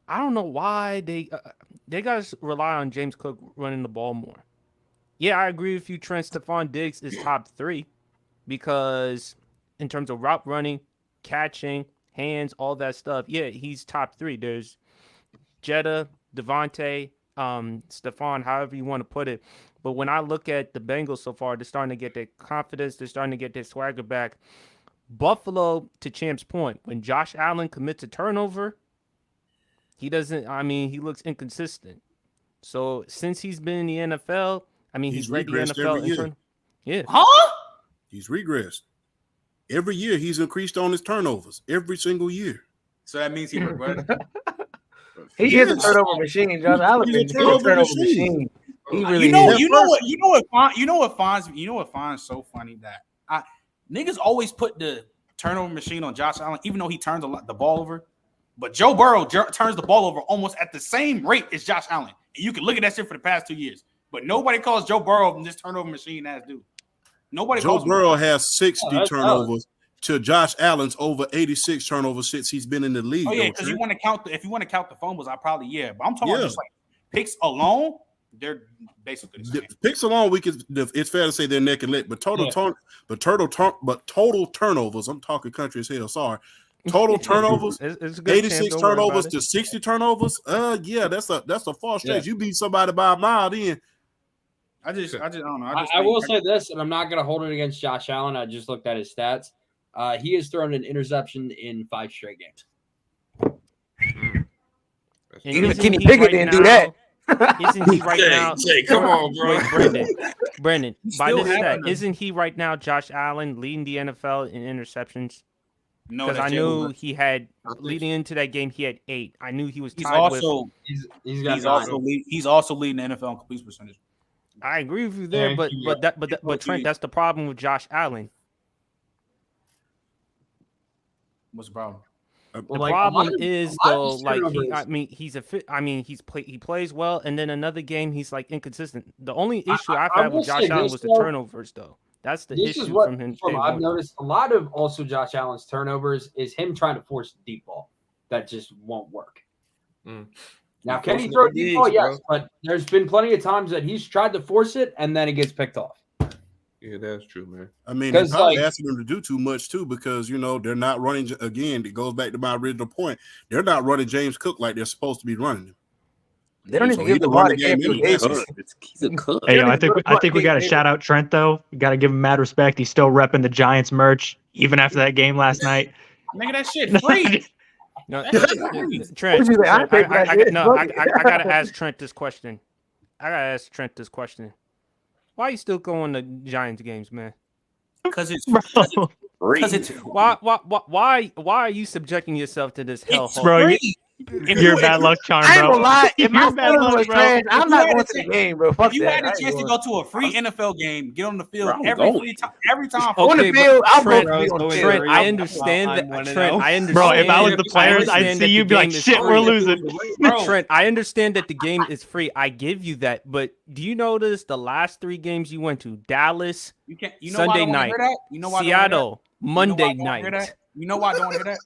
I don't know why they got to rely on James Cook running the ball more. Yeah, I agree with you, Trent. Stephon Diggs is top 3 because in terms of route running, catching, hands, all that stuff, yeah, he's top 3. There's Jetta, Devontae, Stephon, however you want to put it. But when I look at the Bengals so far, they're starting to get their confidence. They're starting to get their swagger back. Buffalo, to Champ's point, when Josh Allen commits a turnover, he looks inconsistent. So since he's been in the NFL, he's led the NFL. Yeah. Huh? He's regressed. Every year he's increased on his turnovers. Every single year. So that means he regretted. He is a turnover machine, Josh Allen. He's a turnover machine. He really is. You know what finds so funny that niggas always put the turnover machine on Josh Allen, even though he turns the ball over. But Joe Burrow turns the ball over almost at the same rate as Josh Allen. And you can look at that shit for the past 2 years. But nobody calls Joe Burrow this turnover machine ass dude. Joe Burrow has 60 turnovers to Josh Allen's over 86 turnovers since he's been in the league. Oh yeah, because you want to count the fumbles, I probably But I'm talking about just like picks alone, they're basically the same. Picks alone, it's fair to say they're neck and neck, but total turnovers. I'm talking country as hell. Sorry. Total turnovers, 86 turnovers to 60 turnovers. That's a false stretch. You beat somebody by a mile then. I don't know. I will say this, and I'm not going to hold it against Josh Allen. I just looked at his stats. He has thrown an interception in 5 straight games. Even Kenny Pickett didn't do that. Isn't he right now? Jay, come on, bro. Brandon, by this stat, isn't he right now, Josh Allen, leading the NFL in interceptions? No, because I knew he had leading into that game. He had 8. I knew he was tied he's also leading the NFL in completion percentage. I agree with you there, but Trent, that's the problem with Josh Allen. What's the problem? The problem is though, he plays well, and then another game he's like inconsistent. The only issue I've had with Josh Allen was the turnovers, though. That's the issue from him. I've noticed a lot of also Josh Allen's turnovers is him trying to force the deep ball that just won't work. Now, can he throw a deep ball? Yes, but there's been plenty of times that he's tried to force it and then it gets picked off. Yeah, that's true, man. I mean, they're probably asking them to do too much too, because they're not running. Again, it goes back to my original point. They're not running James Cook like they're supposed to be running him. They don't even give the ball to game. He's a cook. Hey, I think we got to shout out Trent though. We got to give him mad respect. He's still repping the Giants merch even after that game last night. Nigga, that shit free. No, Trent. I gotta ask Trent this question. Why are you still going to Giants games, man? Because it's free. Why are you subjecting yourself to this hellhole? Bro, you're bad luck charm, bro. I ain't gonna lie. If my feelings was trash, I'm not going to the game, bro. Fuck if you that. had a chance to go to a free NFL game, get on the field every time. On the field, I'll go to the Trent, I understand that. Trent, I understand. Bro, if I was the players, I'd see you be like, shit, we're losing. Trent, I understand that the game is free. I give you that. But do you notice the last 3 games you went to? Dallas, Sunday night, Seattle, Monday night. You know why I don't hear that?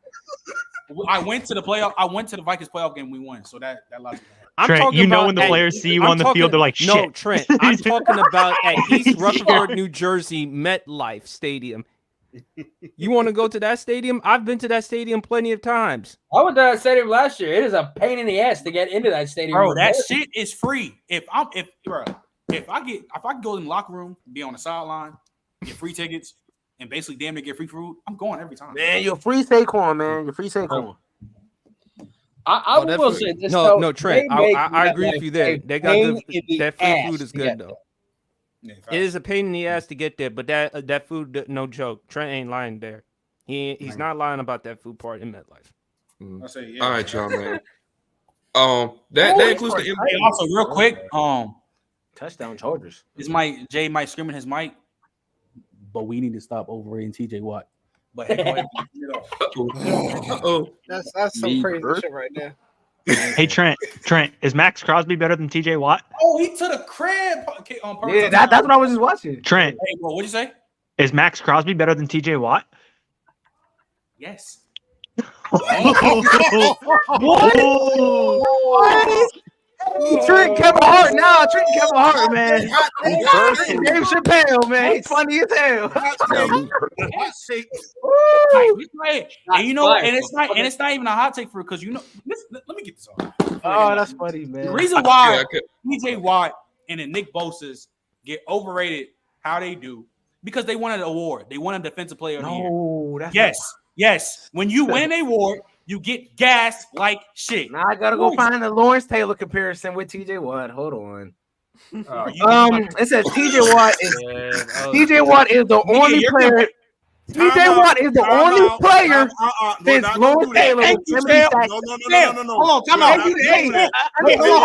I went to the playoff. I went to the Vikings playoff game. We won, so that logic. Trent, when the players see you on the field, they're like, shit. No, Trent, I'm talking about at East Rutherford, New Jersey, MetLife Stadium. You want to go to that stadium? I've been to that stadium plenty of times. I went to that stadium last year. It is a pain in the ass to get into that stadium. Bro, that shit is free. If I go in the locker room, be on the sideline, get free tickets, and basically damn near get free food, I'm going every time. Man, you're free Saquon, man. You're free Saquon. I will say this. No, Trent. I agree with you there. They got that free food is good though. Yeah, it is a pain in the ass to get there, but that food, no joke. Trent ain't lying there. He's not lying about that food part in MetLife. All right, y'all, man. That includes the NBA. Also, real quick, touchdown Chargers. Jay might screaming his mic, but we need to stop overrating TJ Watt. But hey, that's some crazy shit right there. Hey Trent, is Max Crosby better than TJ Watt? Oh, he to the crib. Yeah, that's what I was just watching. Trent, hey, bro, what'd you say? Is Max Crosby better than TJ Watt? Yes. What? Trent Kevin Hart now. Trent Kevin Hart, man. Dave Chappelle, man. He's funny as hell. And you know, and it's not even a hot take for it, because let me get this on. Oh, that's funny, man. The reason why TJ Watt and the Nick Bosa's get overrated how they do, because they won an award. They won a defensive player of the year. Yes. When you win an award, you get gassed like shit. Now I gotta go find the Lawrence Taylor comparison with TJ Watt. Hold on. It says TJ Watt is the only player. TJ Watt is the only player since Lawrence Taylor was 70 sacks. No. Hold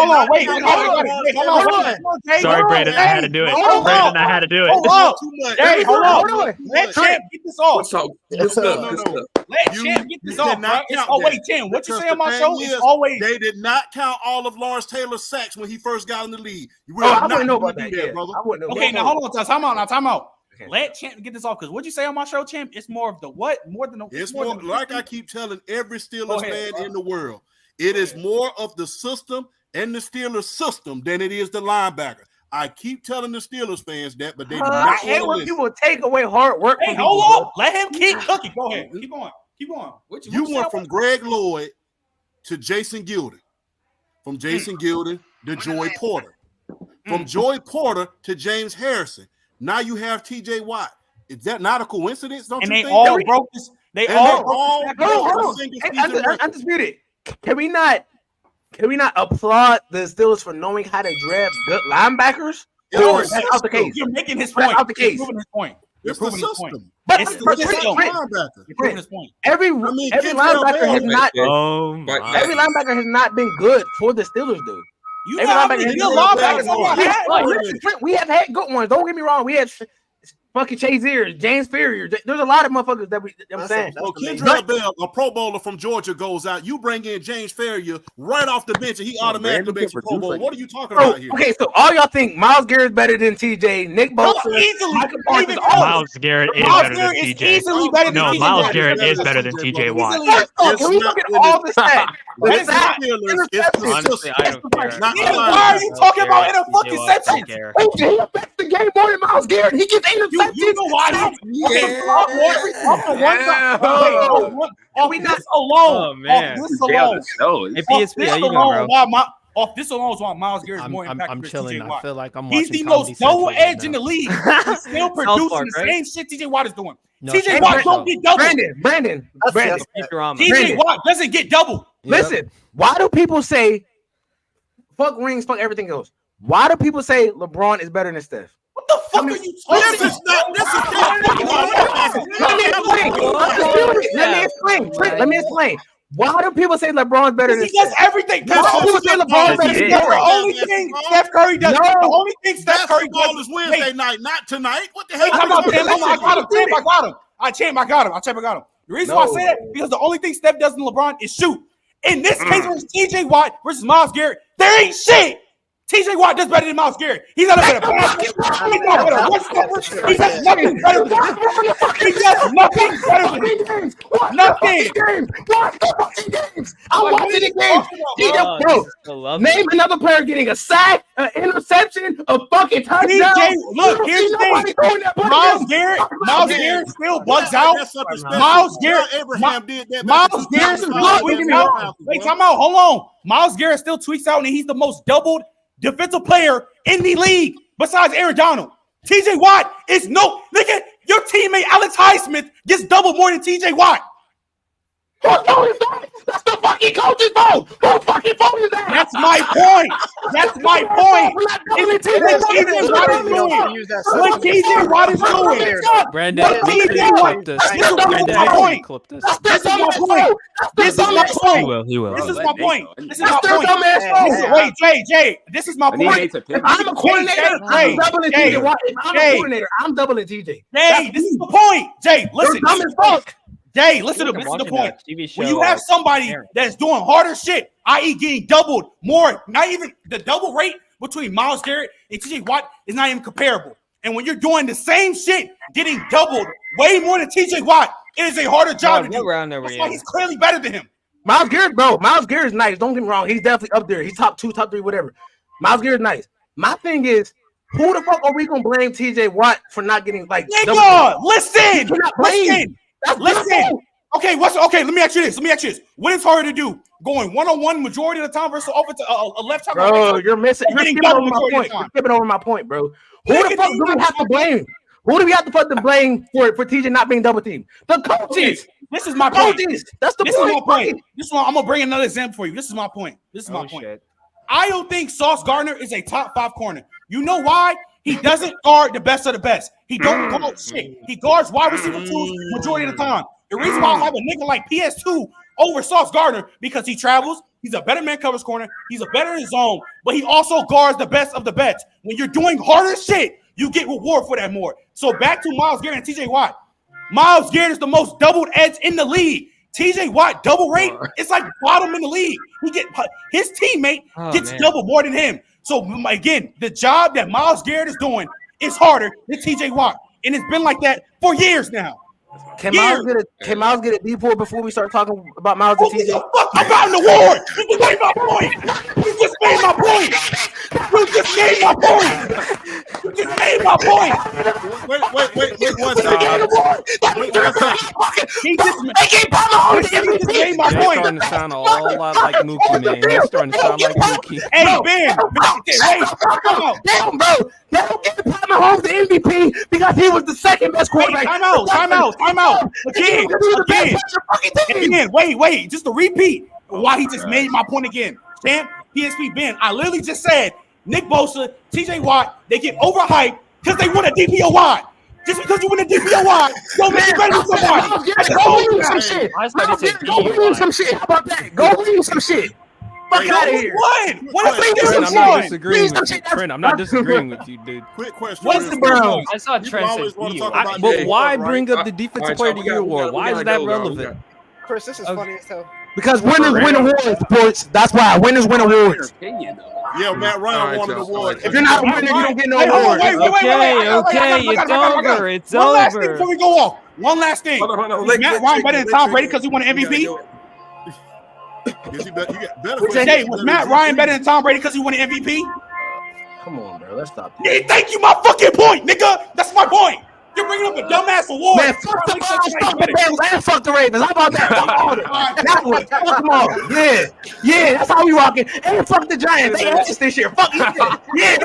on. Wait. Sorry, Brandon, I had to do it. Hey, hold on. Let Champ get this off. Let Champ get this off. Oh, wait, Tim, what you say on my show is always. They did not count all of Lawrence Taylor's sacks when he first got in the league. I wouldn't know about that, brother. Okay, now hold on. Time out. Okay. Let Champ get this off, because what'd you say on my show, Champ? It's more of the what? More than the. It's more like I keep telling every Steelers fan in the world. It is more of the system and the Steelers system than it is the linebacker. I keep telling the Steelers fans that, but they do not. I hate when people take away hard work. Hey, hold on. Let him keep cooking. Go ahead. Keep going. You went from Greg Lloyd to Jason Gilden. From Jason Gilden to Joey Porter. From Joey Porter to James Harrison. Now you have TJ Watt. Is that not a coincidence? Don't you think? All broke this. They all broke. Undisputed. Can we not applaud the Steelers for knowing how to draft good linebackers? Or is that out the case? You're making his point. Out the case. You're proving his point. It's the system. But You're proving his point. Every linebacker has not. Every linebacker has not been good for the Steelers, dude. We have had good ones. Don't get me wrong. We had fucking Chazier, James Ferrier. There's a lot of motherfuckers that I'm saying. Well, Kendrell Bell, a Pro Bowler from Georgia, goes out. You bring in James Ferrier right off the bench, and he automatically makes a Pro Bowl. What are you talking about here? Okay, so all y'all think Myles Garrett's better than TJ, Nick Bosa, Myles Garrett is better than TJ. Easily better than Myles Garrett is better than TJ Watt. Can we look at all the stats? It's not Honestly, I don't care. Why are you talking about interceptions? He affects the game more than Myles Garrett. He gets interceptions. You know why? Off this alone. Off this alone is why Myles Garrett is more impactful. I'm chilling. I feel like I'm He's watching the most double edge right in the league. He's still producing Park, the same shit TJ Watt is doing. No, TJ Watt don't get double. Brandon. TJ Watt doesn't get double. Listen, why do people say fuck rings, fuck everything else? Why do people say LeBron is better than Steph? What the fuck are you talking about? Let me explain. Why do people say LeBron's better than Steph? He does everything. People say LeBron's better than Steph. The only thing Steph Curry does. The only thing Steph Curry does is Wednesday night, not tonight. What the hell? I got him. The reason why I say that because the only thing Steph does in LeBron is shoot. In this case, versus TJ Watt versus Myles Garrett, there ain't shit. TJ Watt does better than Myles Garrett. He's not a better passer. He's not a better run stopper. He does nothing better than him. He does nothing better than him. Nothing. Watch the fucking games. I'm watching the games. Bro, name another player getting a sack, an interception, a fucking touchdown. Look, here's the thing. Myles Garrett still bugs out. Myles Garrett did that. Myles Garrett tweets out. Wait, time out. Hold on. Myles Garrett still tweets out, and he's the most doubled defensive player in the league besides Aaron Donald. TJ Watt is no nigga. Your teammate Alex Highsmith gets double more than TJ Watt. That's the fucking coach's fault. Who fucking fault is that? That's my point. That's my point. What TJ Watt is doing. Brandon, clip this. This is my point. This is my point. He will. This is my point. Wait, Jay. This is my point. If I'm a coordinator, I'm doubling TJ Watt. If I'm a coordinator, I'm doubling TJ. Jay, this is the point. Jay, listen. Jay, listen to this is the point. When you have somebody that's doing harder shit, i.e. getting doubled more, not even the double rate between Myles Garrett and TJ Watt is not even comparable. And when you're doing the same shit, getting doubled way more than TJ Watt, it is a harder job to do. That's why he's clearly better than him. Myles Garrett, bro. Myles Garrett's nice. Don't get me wrong. He's definitely up there. He's top 2, top 3, whatever. Myles Garrett's nice. My thing is, who the fuck are we gonna blame TJ Watt for not getting like? Nigga, listen. Listen. Okay, let me ask you this. What is harder to do? Going one-on-one majority of the time versus a left tackle? Bro, you're missing. You're skipping over my point. You're skipping over my point, bro. Who the fuck do we have to blame? Who do we have to put the blame for TJ not being double teamed? The coaches. Okay, this is my point. That's the point. This one, I'm gonna bring another example for you. This is my point. Shit. I don't think Sauce Gardner is a top 5 corner. You know why? He doesn't guard the best of the best. He don't guard shit. He guards wide receiver 2s majority of the time. The reason why I have a nigga like PS2 over Sauce Gardner because he travels. He's a better man covers corner. He's a better in zone, but he also guards the best of the best. When you're doing harder shit, you get reward for that more. So back to Myles Garrett and TJ Watt. Myles Garrett is the most doubled edge in the league. TJ Watt double rate, it's like bottom in the league. His teammate gets double more than him. So again, the job that Myles Garrett is doing is harder than TJ Watt, and it's been like that for years now. Can Myles get a D4 before we start talking about Myles and TJ? Fuck about an award. You just made my point. You just made my point. Wait, one second. He just made my point. He's starting to sound a whole lot like Mookie, man. He's starting to sound like Mookie. Hey, Ben. Damn, bro. Don't give Pat Mahomes the MVP because he was the second best quarterback. Time out. Again. Wait. Just to repeat why he just made my point again. Champ, PSP Ben, I literally just said Nick Bosa, TJ Watt, they get overhyped because they win a DPOY. Just because you win a DPOY, don't make you better than somebody. Go win some shit. Go win some shit. How about that? Go win some shit. Fuck out of here. What I'm not disagreeing with you, Trent. I'm not disagreeing with you, dude. Quick question. What's the Browns? I saw Trent say But why bring up the defensive player of the year award? Why is that relevant? Chris, this is funny as hell. Because winners win awards, sports. That's why winners win awards. Yeah, Matt Ryan won an award. If you're not a winner, you don't get no award. Okay, it's over. It's over. One last thing before we go off. One last thing. Hold on. Matt Ryan better than Tom Brady because he won an MVP? Yes, you got better. Was Matt Ryan better than Tom Brady because he won an MVP? Come on, bro. Let's stop. Yeah, thank you, my fucking point, nigga. That's my point. You're bringing up a dumbass award. Man, fuck the Bengals and fuck the Ravens. How about that? That one. Fuck them all. Yeah, that's how we rocking. And fuck the Giants. They asked this year. Fuck you. Yeah,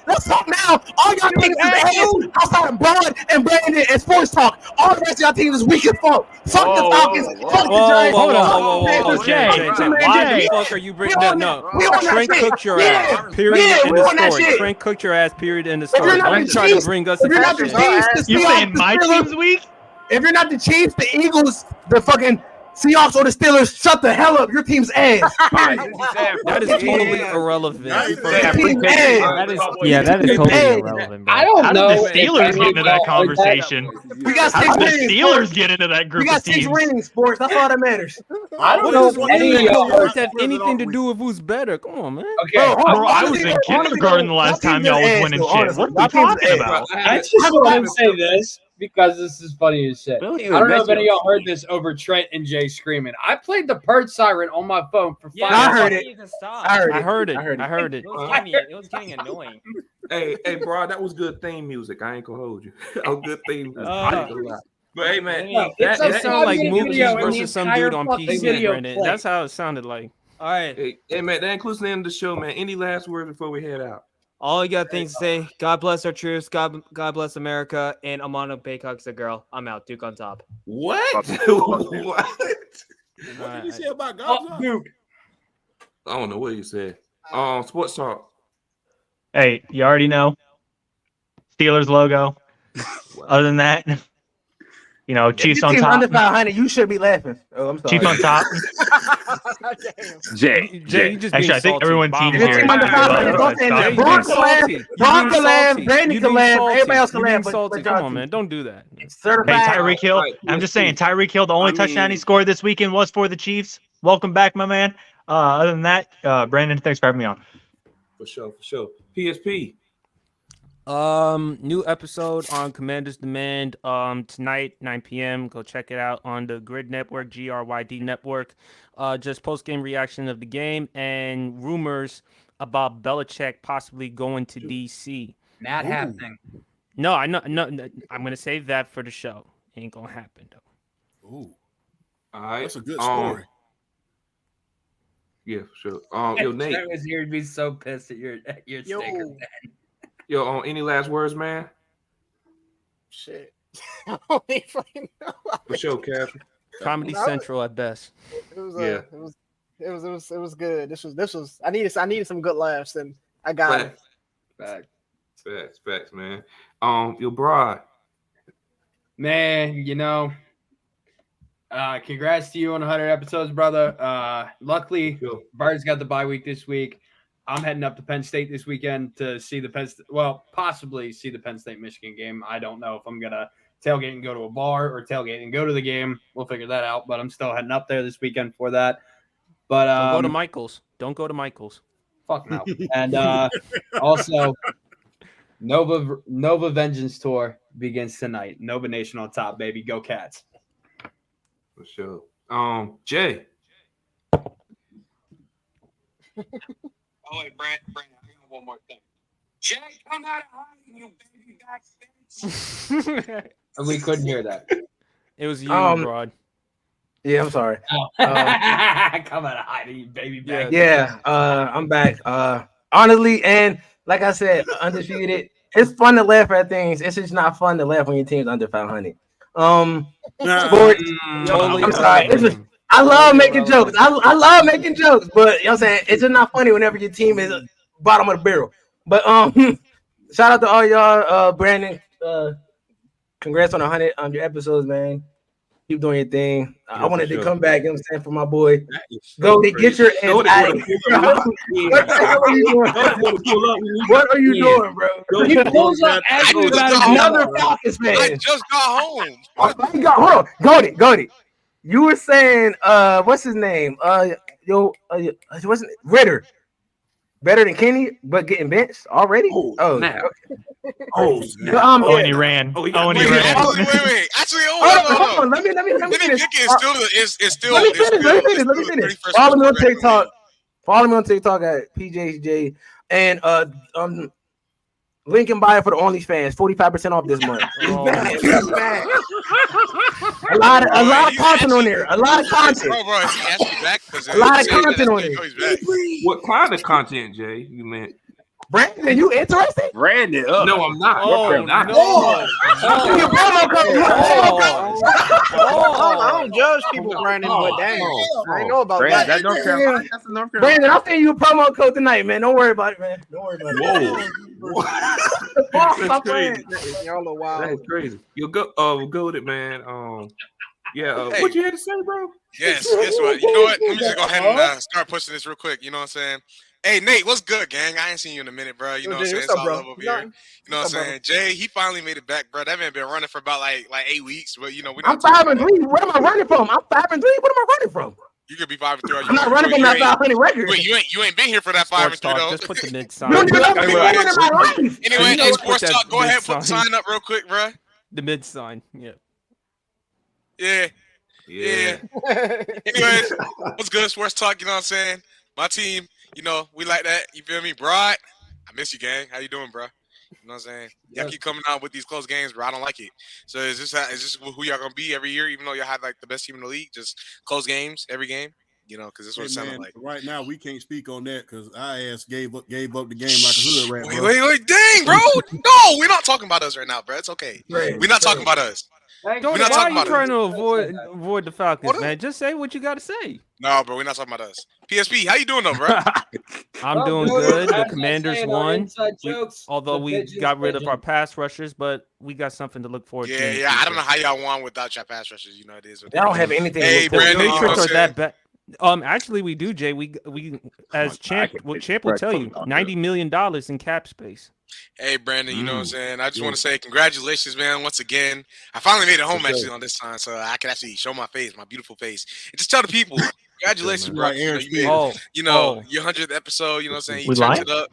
let's talk now. All y'all niggas is ass outside of Bud and Brandon and Sports Talk. All the rest of y'all teams is weak as fuck. Fuck the Falcons. Fuck the Giants. Hold on. Jay. Why the fuck are you bringing that? No. Trent cooked your ass. Period in the story. Trent cooked your ass. Period in the story. Don't try to bring us. If you're not the Chiefs, you saying my team's weak? If you're not the Chiefs, the Eagles, the fucking Seahawks or the Steelers, shut the hell up. Your team's ass. That is totally irrelevant. That is totally irrelevant. Bro. I don't How know. did the Steelers get into that conversation? We got 6 How did rings. the Steelers get into that group We got of 6 teams? rings, sports. That's all that matters. I don't know if any of y'all Does have anything to do with who's better? Come on, man. Okay, Bro, I was in kindergarten the last time y'all was winning shit. What are you talking about? I just want to say this because this is funny as shit. I don't know if any of y'all heard this over Trent and Jay screaming. I played the purge siren on my phone for 5 Yeah, I minutes. heard it. I heard it. It was getting annoying. Hey, bro, that was good theme music. I ain't gonna hold you. Good theme music. But hey, man, That sounded like movies versus some dude on fucking PC. video Brandon. play. That's how it sounded like. All right. Hey, man, that includes the end of the show, man. Any last words before we head out? All you got things to say. God bless our troops. God bless America. And Amano Baycock's a girl. I'm out. Duke on top. What? What? What did he say about Gaza? Duke. I don't know what he said. Sports talk. Hey, you already know. Steelers logo. Other than that, Chiefs on top. Under 500, you should be laughing. Oh, I'm sorry. Chiefs on top. Jay. You just Actually, I think everyone teams here. Team under 500. Bron can laugh. Brandon can laugh. Everybody else can laugh. Salty. Come on, man. Don't do that. Certified. Hey, Tyreek Hill. I'm just saying, Tyreek Hill, the only touchdown he scored this weekend was for the Chiefs. Welcome back, my man. Other than that, Brandon, thanks for having me on. For sure. PSP. New episode on Commander's Demand tonight, 9 p.m. Go check it out on the Grid Network, GRYD Network. Just post-game reaction of the game and rumors about Belichick possibly going to DC. Not happening. No, I'm gonna save that for the show. Ain't gonna happen though. Ooh. All right. That's a good story. Yeah, for sure. Yo, Nate. I was here to be so pissed at your sticker, man. Yo, any last words, man? Shit. I don't even know. For sure, Captain. Comedy Central at best. It was good. This was. I needed some good laughs, and I got it. Facts, man. Your bride. Man, congrats to you on 100 episodes, brother. Luckily, Bart's got the bye week this week. I'm heading up to Penn State this weekend to see possibly see the Penn State Michigan game. I don't know if I'm gonna tailgate and go to a bar or tailgate and go to the game. We'll figure that out. But I'm still heading up there this weekend for that. But don't go to Michael's. Don't go to Michael's. Fuck no. And also, Nova Vengeance Tour begins tonight. Nova Nation on top, baby. Go Cats. For sure. Jay. Oh, wait, Brandon, I got one more thing. Jay, come out of hiding, you baby backstage. We couldn't hear that. It was you, Broad. Yeah, I'm sorry. Come out of hiding, you baby backstage. Yeah, I'm back. Honestly, and like I said, undisputed. It's fun to laugh at things. It's just not fun to laugh when your team's under 500. Sports. Totally. I'm sorry. I love making jokes. I love making jokes, but you know what I'm saying? It's just not funny whenever your team is bottom of the barrel. But shout out to all y'all, Brandon. Congrats on 100 your episodes, man. Keep doing your thing. I wanted to come back, you know what I'm saying, for my boy. Go to get your ass out of here. What are you doing, bro? He pulls up another Falcons fan. I just got home. Hold on. Go it. You were saying, what's his name? Wasn't it Ritter? Better than Kenny, but getting benched already? Oh, snap. Oh, and he ran. Oh, he Oh, and he Wait, ran. actually, hold on. Let me finish. Let me finish. Follow me on TikTok. Follow me on TikTok at PJJ and link in bio for the OnlyFans. 45% off this month. He's back. A lot of content on there. A lot of content. Bro, is he actually back? A lot of content on there. What kind of content, Jay? You meant? Brandon, you interested? Brandon, no, I'm not. Oh, not. no. I don't judge people, Brandon, but dang, I know about Brandon, that. that's North Carolina. That's the North Carolina. Brandon, I'll send you a promo code tonight, man. Don't worry about it, man. Don't worry about it. That's crazy. Y'all are wild. That's crazy. You'll go. Go with it, man. Hey. What you had to say, bro? Yes, guess what? You know what? Let me just go ahead and start pushing this real quick. You know what I'm saying? Hey, Nate, what's good, gang? I ain't seen you in a minute, bro. You know what I'm saying? It's all love over here. You know what I'm saying? Jay, he finally made it back, bro. That man been running for about like 8 weeks, but you know we. I'm 5-3. What am I running from? I'm 5-3. What am I running from? You could be 5-3. I'm not running from that 500 record. Wait, you ain't been here for that 5-3 though. Just put the mid sign. Anyway, hey, Sports Talk, go ahead and put the sign up real quick, bro. The mid sign, yeah. Anyways, what's good, Sports Talk? You know what I'm saying? My team, you know, we like that. You feel me, Broad? I miss you, gang. How you doing, bro? You know what I'm saying? Y'all keep coming out with these close games, bro. I don't like it. So is this who y'all gonna be every year? Even though y'all had like the best team in the league, just close games every game. You know, because this is what it sounded like. Right now, we can't speak on that because I gave up the game like a hood rat. Wait, dang, bro! No, we're not talking about us right now, bro. It's okay. Right, we're not talking about us. Why are you trying to avoid the Falcons, man? Just say what you got to say. No, bro, we're not talking about us. PSP, how you doing, though, bro? I'm doing good. The Commanders won. Although we got rid of our pass rushers, but we got something to look forward to. Yeah. I don't know how y'all won without your pass rushers. You know, it is. I don't have anything. Hey, Brandon, the Patriots are that bad. Actually, we do, Jay. We as Champ will tell you, $90 million in cap space. Hey, Brandon, you know what I'm saying? I just want to say congratulations, man, once again. I finally made it home actually on this time, so I can actually show my face, my beautiful face. And just tell the people, congratulations, bro. You know, your 100th episode, you know what I'm saying? You turned it up.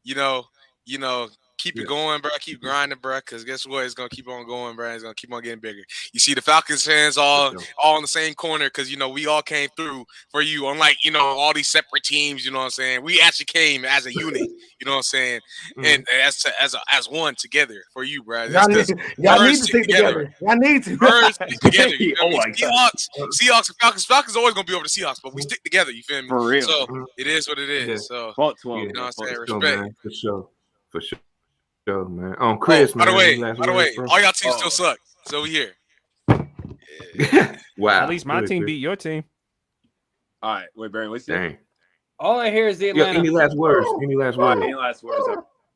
You know, keep it going, bro. Keep grinding, bro, because guess what? It's going to keep on going, bro. It's going to keep on getting bigger. You see the Falcons fans all in the same corner because, you know, we all came through for you. Unlike, you know, all these separate teams, you know what I'm saying? We actually came as a unit, you know what I'm saying? And as one together for you, bro. Y'all need to stick together. Y'all need to. Birds stick together. You feel me? Seahawks and Falcons. Falcons always going to be over the Seahawks, but we stick together, you feel me? For real. So it is what it is. So, you know what I'm saying? Respect. For sure. Man. Chris, by the way, all y'all teams still suck. So we here. Wow. At least my team beat your team. All right, wait, Barry, what's your All I hear is the Atlanta. Any last words? Any last words?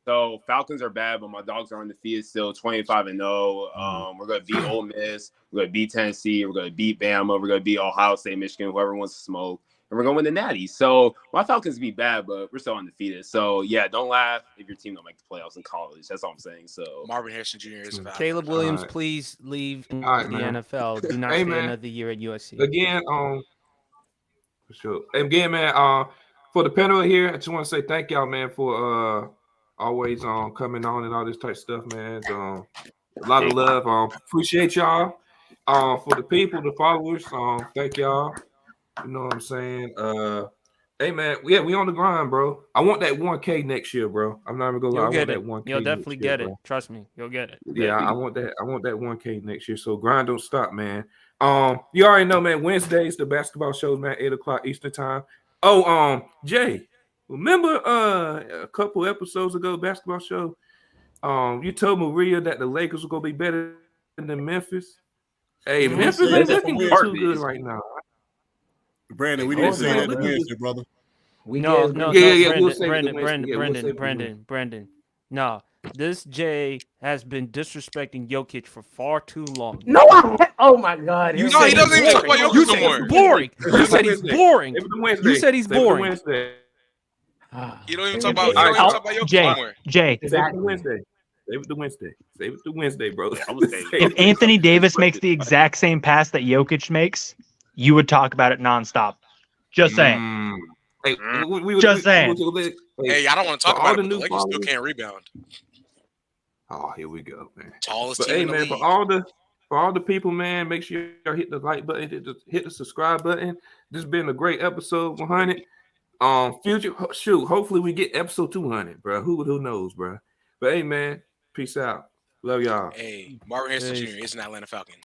So Falcons are bad, but my dogs are undefeated still, 25-0. We're gonna beat Ole Miss. We're gonna beat Tennessee. We're gonna beat Bama. We're gonna beat Ohio State, Michigan, whoever wants to smoke. And we're going to win the Natty. So my Falcons be bad, but we're still undefeated. So, yeah, don't laugh if your team don't make the playoffs in college. That's all I'm saying. So Marvin Harrison Jr. is a Caleb Williams, please leave the NFL. Do not stay another year at USC. Again, for sure. Again, man, for the panel here, I just want to say thank y'all, man, for always coming on and all this type of stuff, man. A lot of love. Appreciate y'all. For the people, the followers, thank y'all. You know what I'm saying? Hey man, we on the grind, bro. I want that 1K next year, bro. I'm not even gonna lie. I want that 1K. You'll definitely get it. Trust me, you'll get it. Yeah, I want that 1K next year. So grind don't stop, man. You already know, man. Wednesdays the basketball shows, man, 8:00 Eastern time. Jay, remember a couple episodes ago, basketball show? You told Maria that the Lakers were gonna be better than Memphis. Hey, Memphis ain't looking too good right now. Brandon, we didn't say that to Wednesday, brother. Brendan. No, this Jay has been disrespecting Jokic for far too long. No, oh my God. He doesn't even talk about Jokic no more. Boring. You said he's boring. You said he's boring. You don't even talk about Jokic no more. Jay. Exactly. Save it to Wednesday, bro. If Anthony Davis makes the exact same pass that Jokic makes, you would talk about it nonstop. Just saying. Hey, just saying. Hey, I don't want to talk about it, but the Lakers still can't rebound. Oh, here we go, man. Tallest But team hey, in the man, league. for all the people, man, make sure y'all hit the like button, hit the subscribe button. This has been a great episode 100. Future, shoot, hopefully we get episode 200, bro. Who knows, bro? But hey, man, peace out. Love y'all. Hey, Marvin Harrison Jr. is an Atlanta Falcon.